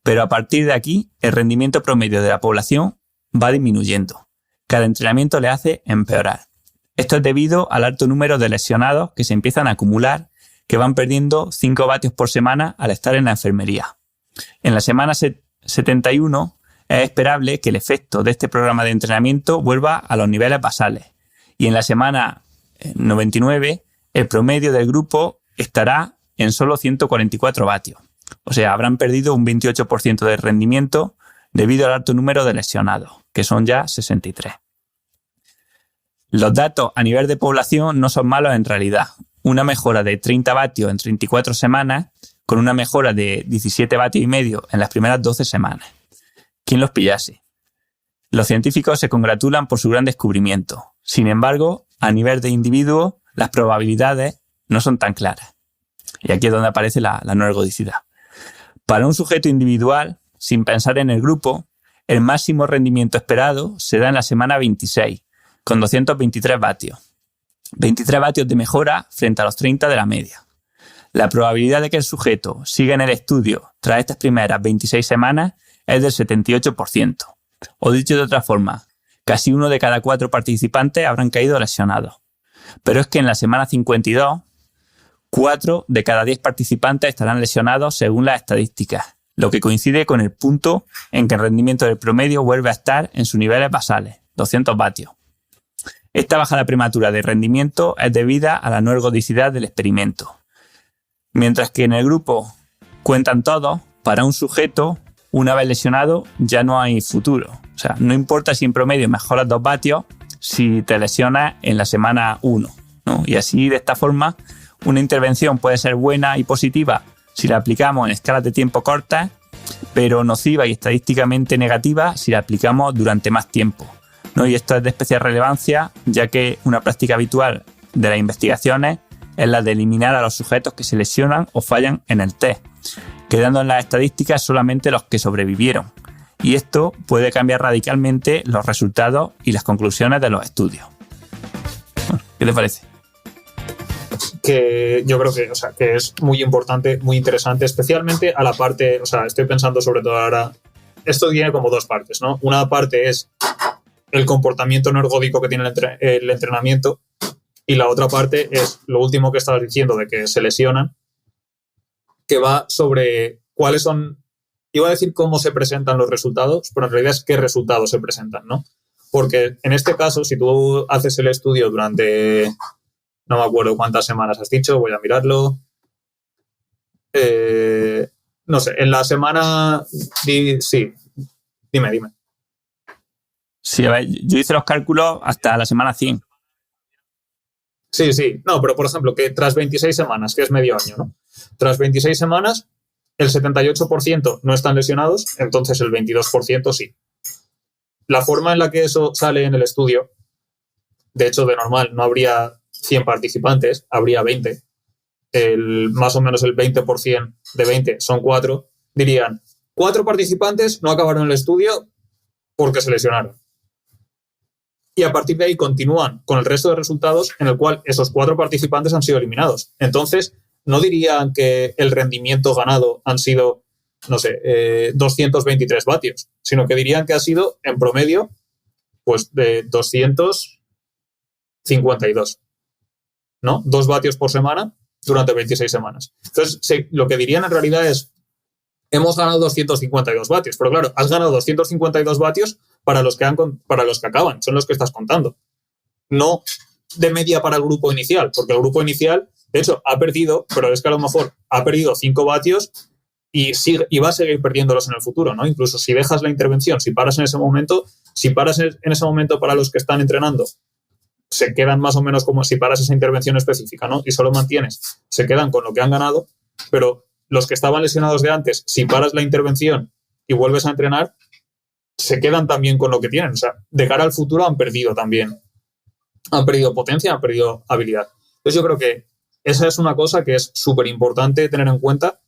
A: pero a partir de aquí el rendimiento promedio de la población va disminuyendo. Cada entrenamiento le hace empeorar. Esto es debido al alto número de lesionados que se empiezan a acumular, que van perdiendo 5 vatios por semana al estar en la enfermería. En la semana 71 es esperable que el efecto de este programa de entrenamiento vuelva a los niveles basales, y en la semana 99 el promedio del grupo estará en solo 144 vatios. O sea, habrán perdido un 28% de rendimiento debido al alto número de lesionados, que son ya 63. Los datos a nivel de población no son malos en realidad. Una mejora de 30 vatios en 34 semanas, con una mejora de 17 vatios y medio en las primeras 12 semanas. ¿Quién los pillase? Los científicos se congratulan por su gran descubrimiento. Sin embargo, a nivel de individuo, las probabilidades no son tan claras. Y aquí es donde aparece la no ergodicidad. Para un sujeto individual, sin pensar en el grupo, el máximo rendimiento esperado se da en la semana 26, con 223 vatios. 23 vatios de mejora frente a los 30 de la media. La probabilidad de que el sujeto siga en el estudio tras estas primeras 26 semanas es del 78%. O dicho de otra forma, casi 1 de cada 4 participantes habrán caído lesionados. Pero es que en la semana 52, 4 de cada 10 participantes estarán lesionados según las estadísticas, lo que coincide con el punto en que el rendimiento del promedio vuelve a estar en sus niveles basales, 200 vatios. Esta bajada prematura de rendimiento es debida a la no ergodicidad del experimento. Mientras que en el grupo cuentan todos, para un sujeto una vez lesionado ya no hay futuro. O sea, no importa si en promedio mejoras 2 vatios si te lesionas en la semana 1, ¿no? Y así, de esta forma, una intervención puede ser buena y positiva si la aplicamos en escalas de tiempo cortas, pero nociva y estadísticamente negativa si la aplicamos durante más tiempo, ¿no? Y esto es de especial relevancia, ya que una práctica habitual de las investigaciones es la de eliminar a los sujetos que se lesionan o fallan en el test, quedando en las estadísticas solamente los que sobrevivieron. Y esto puede cambiar radicalmente los resultados y las conclusiones de los estudios. ¿Qué te parece?
B: Que yo creo que, que es muy importante, muy interesante, especialmente a la parte, estoy pensando sobre todo ahora, esto tiene como 2 partes, ¿no? Una parte es el comportamiento no ergódico que tiene el entrenamiento, y la otra parte es lo último que estabas diciendo de que se lesionan, que va sobre cuáles son, iba a decir cómo se presentan los resultados, pero en realidad es qué resultados se presentan, ¿no? Porque en este caso, si tú haces el estudio durante, no me acuerdo cuántas semanas has dicho, voy a mirarlo, no sé, en la semana, sí, dime.
A: Sí, a ver, yo hice los cálculos hasta la semana 100.
B: Sí, no, pero por ejemplo, que tras 26 semanas, que es medio año, ¿no? Tras 26 semanas, el 78% no están lesionados, entonces el 22% sí. La forma en la que eso sale en el estudio, de hecho, de normal no habría 100 participantes, habría 20. Más o menos el 20% de 20 son 4. Dirían, 4 participantes no acabaron el estudio porque se lesionaron. Y a partir de ahí continúan con el resto de resultados en el cual esos 4 participantes han sido eliminados. Entonces, no dirían que el rendimiento ganado han sido, no sé, 223 vatios, sino que dirían que ha sido, en promedio, pues de 252, ¿no? 2 vatios por semana durante 26 semanas. Entonces, lo que dirían en realidad es, hemos ganado 252 vatios, pero claro, has ganado 252 vatios para los que acaban, son los que estás contando. No de media para el grupo inicial, porque el grupo inicial, de hecho, ha perdido, pero es que a lo mejor ha perdido 5 vatios y va a seguir perdiéndolos en el futuro, ¿no? Incluso si dejas la intervención, si paras en ese momento para los que están entrenando, se quedan más o menos como si paras esa intervención específica, ¿no? Y solo mantienes, se quedan con lo que han ganado, pero los que estaban lesionados de antes, si paras la intervención y vuelves a entrenar, se quedan también con lo que tienen. O sea, de cara al futuro han perdido también. Han perdido potencia, han perdido habilidad. Entonces yo creo que esa es una cosa que es súper importante tener en cuenta,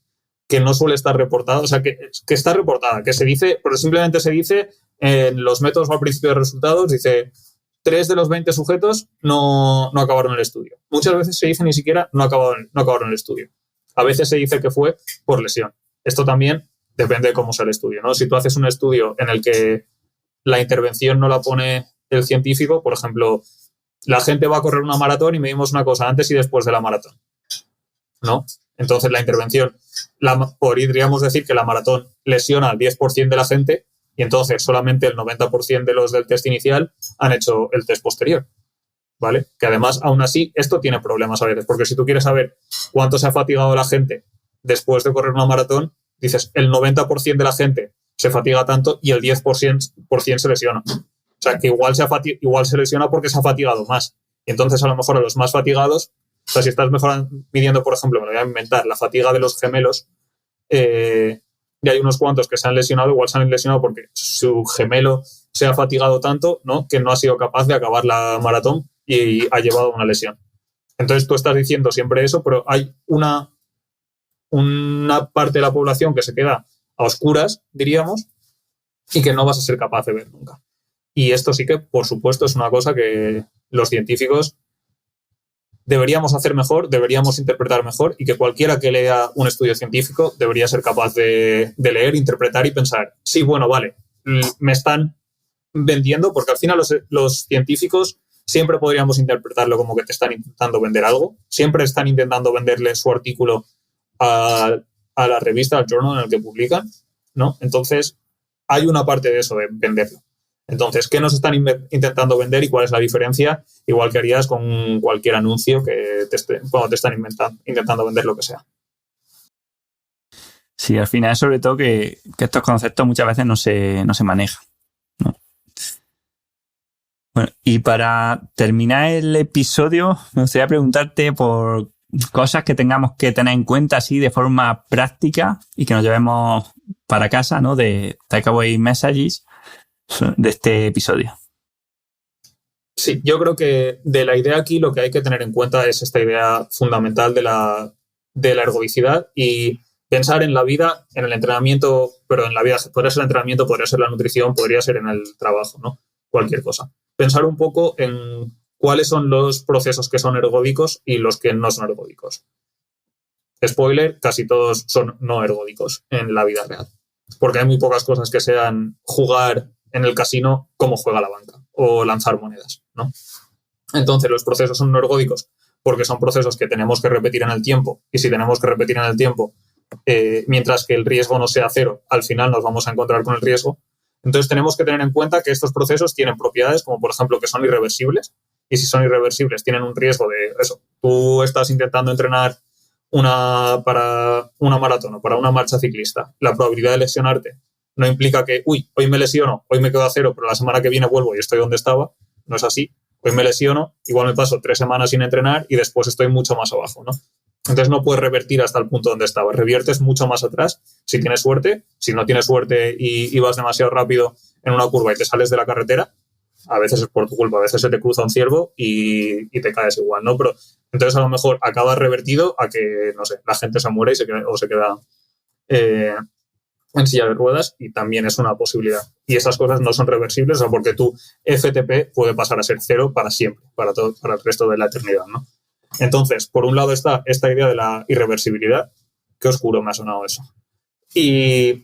B: que no suele estar reportada. O sea, que está reportada, que se dice, pero simplemente se dice en los métodos al principio de resultados, dice 3 de los 20 sujetos no acabaron el estudio. Muchas veces se dice ni siquiera no acabaron el estudio. A veces se dice que fue por lesión. Esto también depende de cómo sea el estudio, ¿no? Si tú haces un estudio en el que la intervención no la pone el científico, por ejemplo, la gente va a correr una maratón y medimos una cosa antes y después de la maratón, ¿no? Entonces la intervención, podríamos decir que la maratón lesiona al 10% de la gente y entonces solamente el 90% de los del test inicial han hecho el test posterior, ¿vale? Que además, aún así, esto tiene problemas a veces, porque si tú quieres saber cuánto se ha fatigado la gente después de correr una maratón, dices, el 90% de la gente se fatiga tanto y el 10% se lesiona. O sea, que igual se lesiona porque se ha fatigado más. Y entonces, a lo mejor, a los más fatigados, o sea, si estás midiendo, por ejemplo, me lo voy a inventar, la fatiga de los gemelos, y hay unos cuantos que se han lesionado, igual se han lesionado porque su gemelo se ha fatigado tanto, ¿no?, que no ha sido capaz de acabar la maratón y ha llevado a una lesión. Entonces, tú estás diciendo siempre eso, pero hay una parte de la población que se queda a oscuras, diríamos, y que no vas a ser capaz de ver nunca. Y esto sí que, por supuesto, es una cosa que los científicos deberíamos hacer mejor, deberíamos interpretar mejor, y que cualquiera que lea un estudio científico debería ser capaz de leer, interpretar y pensar, sí, bueno, vale, me están vendiendo, porque al final los científicos siempre podríamos interpretarlo como que te están intentando vender algo, siempre están intentando venderle su artículo a la revista, al journal en el que publican, ¿no? Entonces, hay una parte de eso, de venderlo. Entonces, ¿qué nos están intentando vender y cuál es la diferencia? Igual que harías con cualquier anuncio que cuando te están intentando vender lo que sea.
A: Sí, al final sobre todo que estos conceptos muchas veces no se manejan, ¿no? Bueno, y para terminar el episodio, me gustaría preguntarte por cosas que tengamos que tener en cuenta así de forma práctica y que nos llevemos para casa, ¿no? De Takeaway Messages de este episodio.
B: Sí, yo creo que de la idea aquí lo que hay que tener en cuenta es esta idea fundamental de la ergodicidad y pensar en la vida, en el entrenamiento, pero en la vida podría ser el entrenamiento, podría ser la nutrición, podría ser en el trabajo, ¿no? Cualquier cosa. Pensar un poco en cuáles son los procesos que son ergódicos y los que no son ergódicos. Spoiler, casi todos son no ergódicos en la vida real. Porque hay muy pocas cosas que sean jugar en el casino como juega la banca o lanzar monedas, ¿no? Entonces, los procesos son no ergódicos porque son procesos que tenemos que repetir en el tiempo y si tenemos que repetir en el tiempo, mientras que el riesgo no sea cero, al final nos vamos a encontrar con el riesgo. Entonces, tenemos que tener en cuenta que estos procesos tienen propiedades como, por ejemplo, que son irreversibles y si son irreversibles tienen un riesgo de eso. Tú estás intentando entrenar para una maratón o para una marcha ciclista. La probabilidad de lesionarte no implica que, hoy me lesiono, hoy me quedo a cero, pero la semana que viene vuelvo y estoy donde estaba. No es así. Hoy me lesiono, igual me paso 3 semanas sin entrenar y después estoy mucho más abajo, ¿no? Entonces no puedes revertir hasta el punto donde estabas. Reviertes mucho más atrás si tienes suerte. Si no tienes suerte y vas demasiado rápido en una curva y te sales de la carretera, a veces es por tu culpa, a veces se te cruza un ciervo y te caes igual, ¿no? Pero entonces a lo mejor acabas revertido a que, no sé, la gente se muere y se queda en silla de ruedas y también es una posibilidad. Y esas cosas no son reversibles, o sea, porque tu FTP puede pasar a ser 0 para siempre, para el resto de la eternidad, ¿no? Entonces, por un lado está esta idea de la irreversibilidad. Qué oscuro me ha sonado eso. Y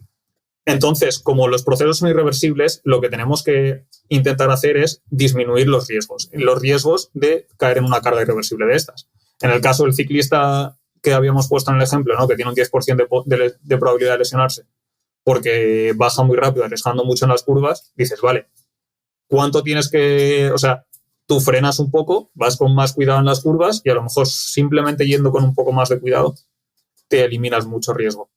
B: entonces, como los procesos son irreversibles, lo que tenemos que intentar hacer es disminuir los riesgos de caer en una carga irreversible de estas. En el caso del ciclista que habíamos puesto en el ejemplo, ¿no? Que tiene un 10% de probabilidad de lesionarse porque baja muy rápido, arriesgando mucho en las curvas, dices, vale, ¿cuánto tienes que...? O sea, tú frenas un poco, vas con más cuidado en las curvas y a lo mejor simplemente yendo con un poco más de cuidado te eliminas mucho riesgo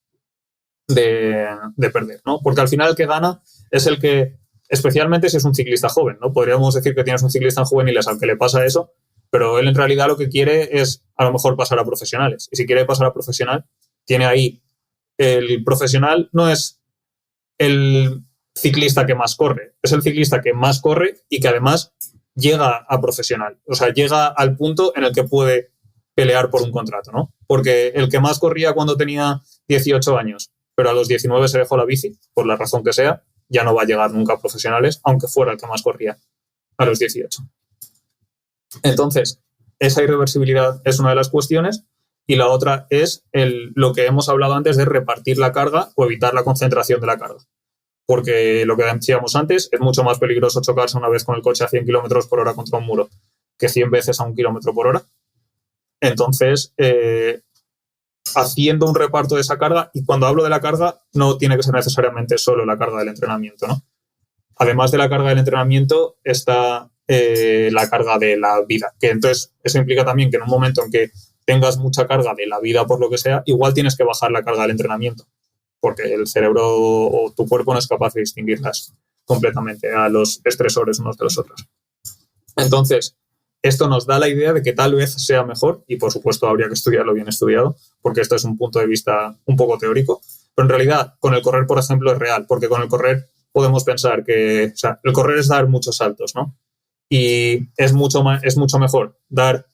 B: de perder, ¿no? Porque al final el que gana es el que, especialmente si es un ciclista joven, ¿no? Podríamos decir que tienes un ciclista en juveniles al que le pasa eso, pero él en realidad lo que quiere es a lo mejor pasar a profesionales. Y si quiere pasar a profesional, tiene ahí el profesional no es el ciclista que más corre, es el ciclista que más corre y que además llega a profesional. O sea, llega al punto en el que puede pelear por un contrato, ¿no? Porque el que más corría cuando tenía 18 años, pero a los 19 se dejó la bici, por la razón que sea, ya no va a llegar nunca a profesionales, aunque fuera el que más corría a los 18. Entonces, esa irreversibilidad es una de las cuestiones y la otra es lo que hemos hablado antes de repartir la carga o evitar la concentración de la carga. Porque lo que decíamos antes, es mucho más peligroso chocarse una vez con el coche a 100 km por hora contra un muro que 100 veces a 1 km por hora. Entonces, haciendo un reparto de esa carga, y cuando hablo de la carga, no tiene que ser necesariamente solo la carga del entrenamiento, ¿no? Además de la carga del entrenamiento, está la carga de la vida, que entonces eso implica también que en un momento en que tengas mucha carga de la vida por lo que sea, igual tienes que bajar la carga del entrenamiento, porque el cerebro o tu cuerpo no es capaz de distinguirlas completamente a los estresores unos de los otros. Entonces, esto nos da la idea de que tal vez sea mejor, y por supuesto habría que estudiarlo bien estudiado, porque esto es un punto de vista un poco teórico, pero en realidad con el correr, por ejemplo, es real, porque con el correr podemos pensar que, o sea, el correr es dar muchos saltos, ¿no? Y es mucho mejor dar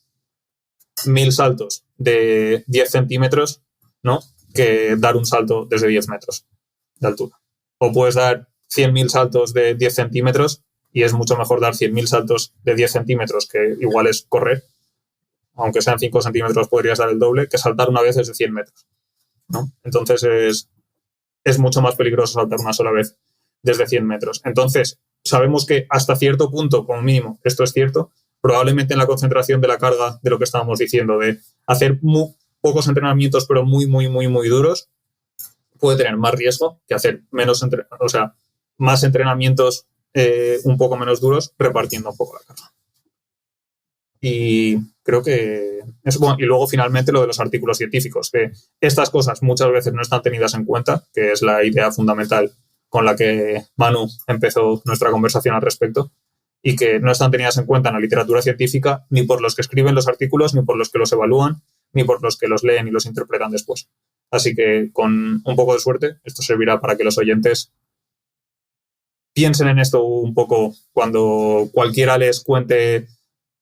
B: 1000 saltos de 10 centímetros, ¿no? Que dar un salto desde 10 metros de altura. O puedes dar 100.000 saltos de 10 centímetros y es mucho mejor dar 100.000 saltos de 10 centímetros, que igual es correr, aunque sean 5 centímetros podrías dar el doble, que saltar una vez desde 100 metros, ¿no? Entonces es mucho más peligroso saltar una sola vez desde 100 metros. Entonces, sabemos que hasta cierto punto, como mínimo, esto es cierto, probablemente en la concentración de la carga de lo que estábamos diciendo, de hacer pocos entrenamientos pero muy, muy, muy, muy duros, puede tener más riesgo que hacer más entrenamientos un poco menos duros repartiendo un poco la carga. Y creo que es bueno. Y luego finalmente lo de los artículos científicos, que estas cosas muchas veces no están tenidas en cuenta, que es la idea fundamental con la que Manu empezó nuestra conversación al respecto, y que no están tenidas en cuenta en la literatura científica ni por los que escriben los artículos, ni por los que los evalúan, ni por los que los leen y los interpretan después. Así que con un poco de suerte esto servirá para que los oyentes piensen en esto un poco cuando cualquiera les cuente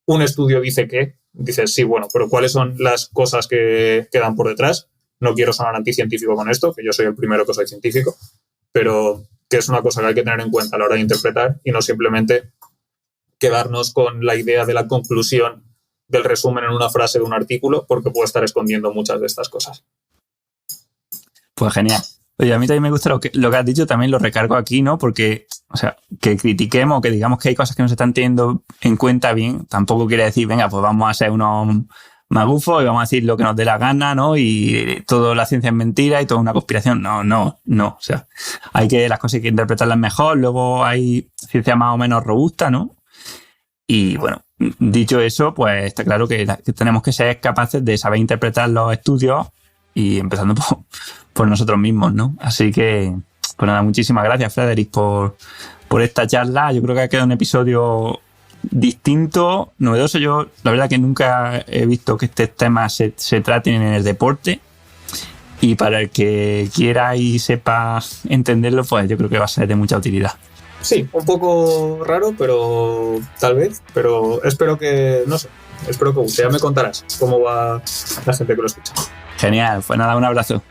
B: un estudio dice que, dices, sí, bueno, pero ¿cuáles son las cosas que quedan por detrás? No quiero sonar anticientífico con esto, que yo soy el primero que soy científico, pero que es una cosa que hay que tener en cuenta a la hora de interpretar y no simplemente quedarnos con la idea de la conclusión del resumen en una frase de un artículo, porque puede estar escondiendo muchas de estas cosas.
A: Pues genial. Oye, a mí también me gusta lo que has dicho, también lo recargo aquí, ¿no? Porque, o sea, que critiquemos, que digamos que hay cosas que no se están teniendo en cuenta bien, tampoco quiere decir, venga, pues vamos a ser unos magufos y vamos a decir lo que nos dé la gana, ¿no? Y toda la ciencia es mentira y toda una conspiración. No. O sea, las cosas hay que interpretarlas mejor, luego hay ciencia más o menos robusta, ¿no? Y bueno, dicho eso, pues está claro que tenemos que ser capaces de saber interpretar los estudios y empezando por nosotros mismos, ¿no? Así que, pues nada, muchísimas gracias, Frederic, por esta charla. Yo creo que ha quedado un episodio distinto, novedoso. Yo, la verdad que nunca he visto que estos temas se traten en el deporte. Y para el que quiera y sepa entenderlo, pues yo creo que va a ser de mucha utilidad.
B: Sí, un poco raro, pero tal vez. Pero espero que, no sé, espero que guste. Ya me contarás cómo va la gente que lo escucha.
A: Genial, pues nada, un abrazo.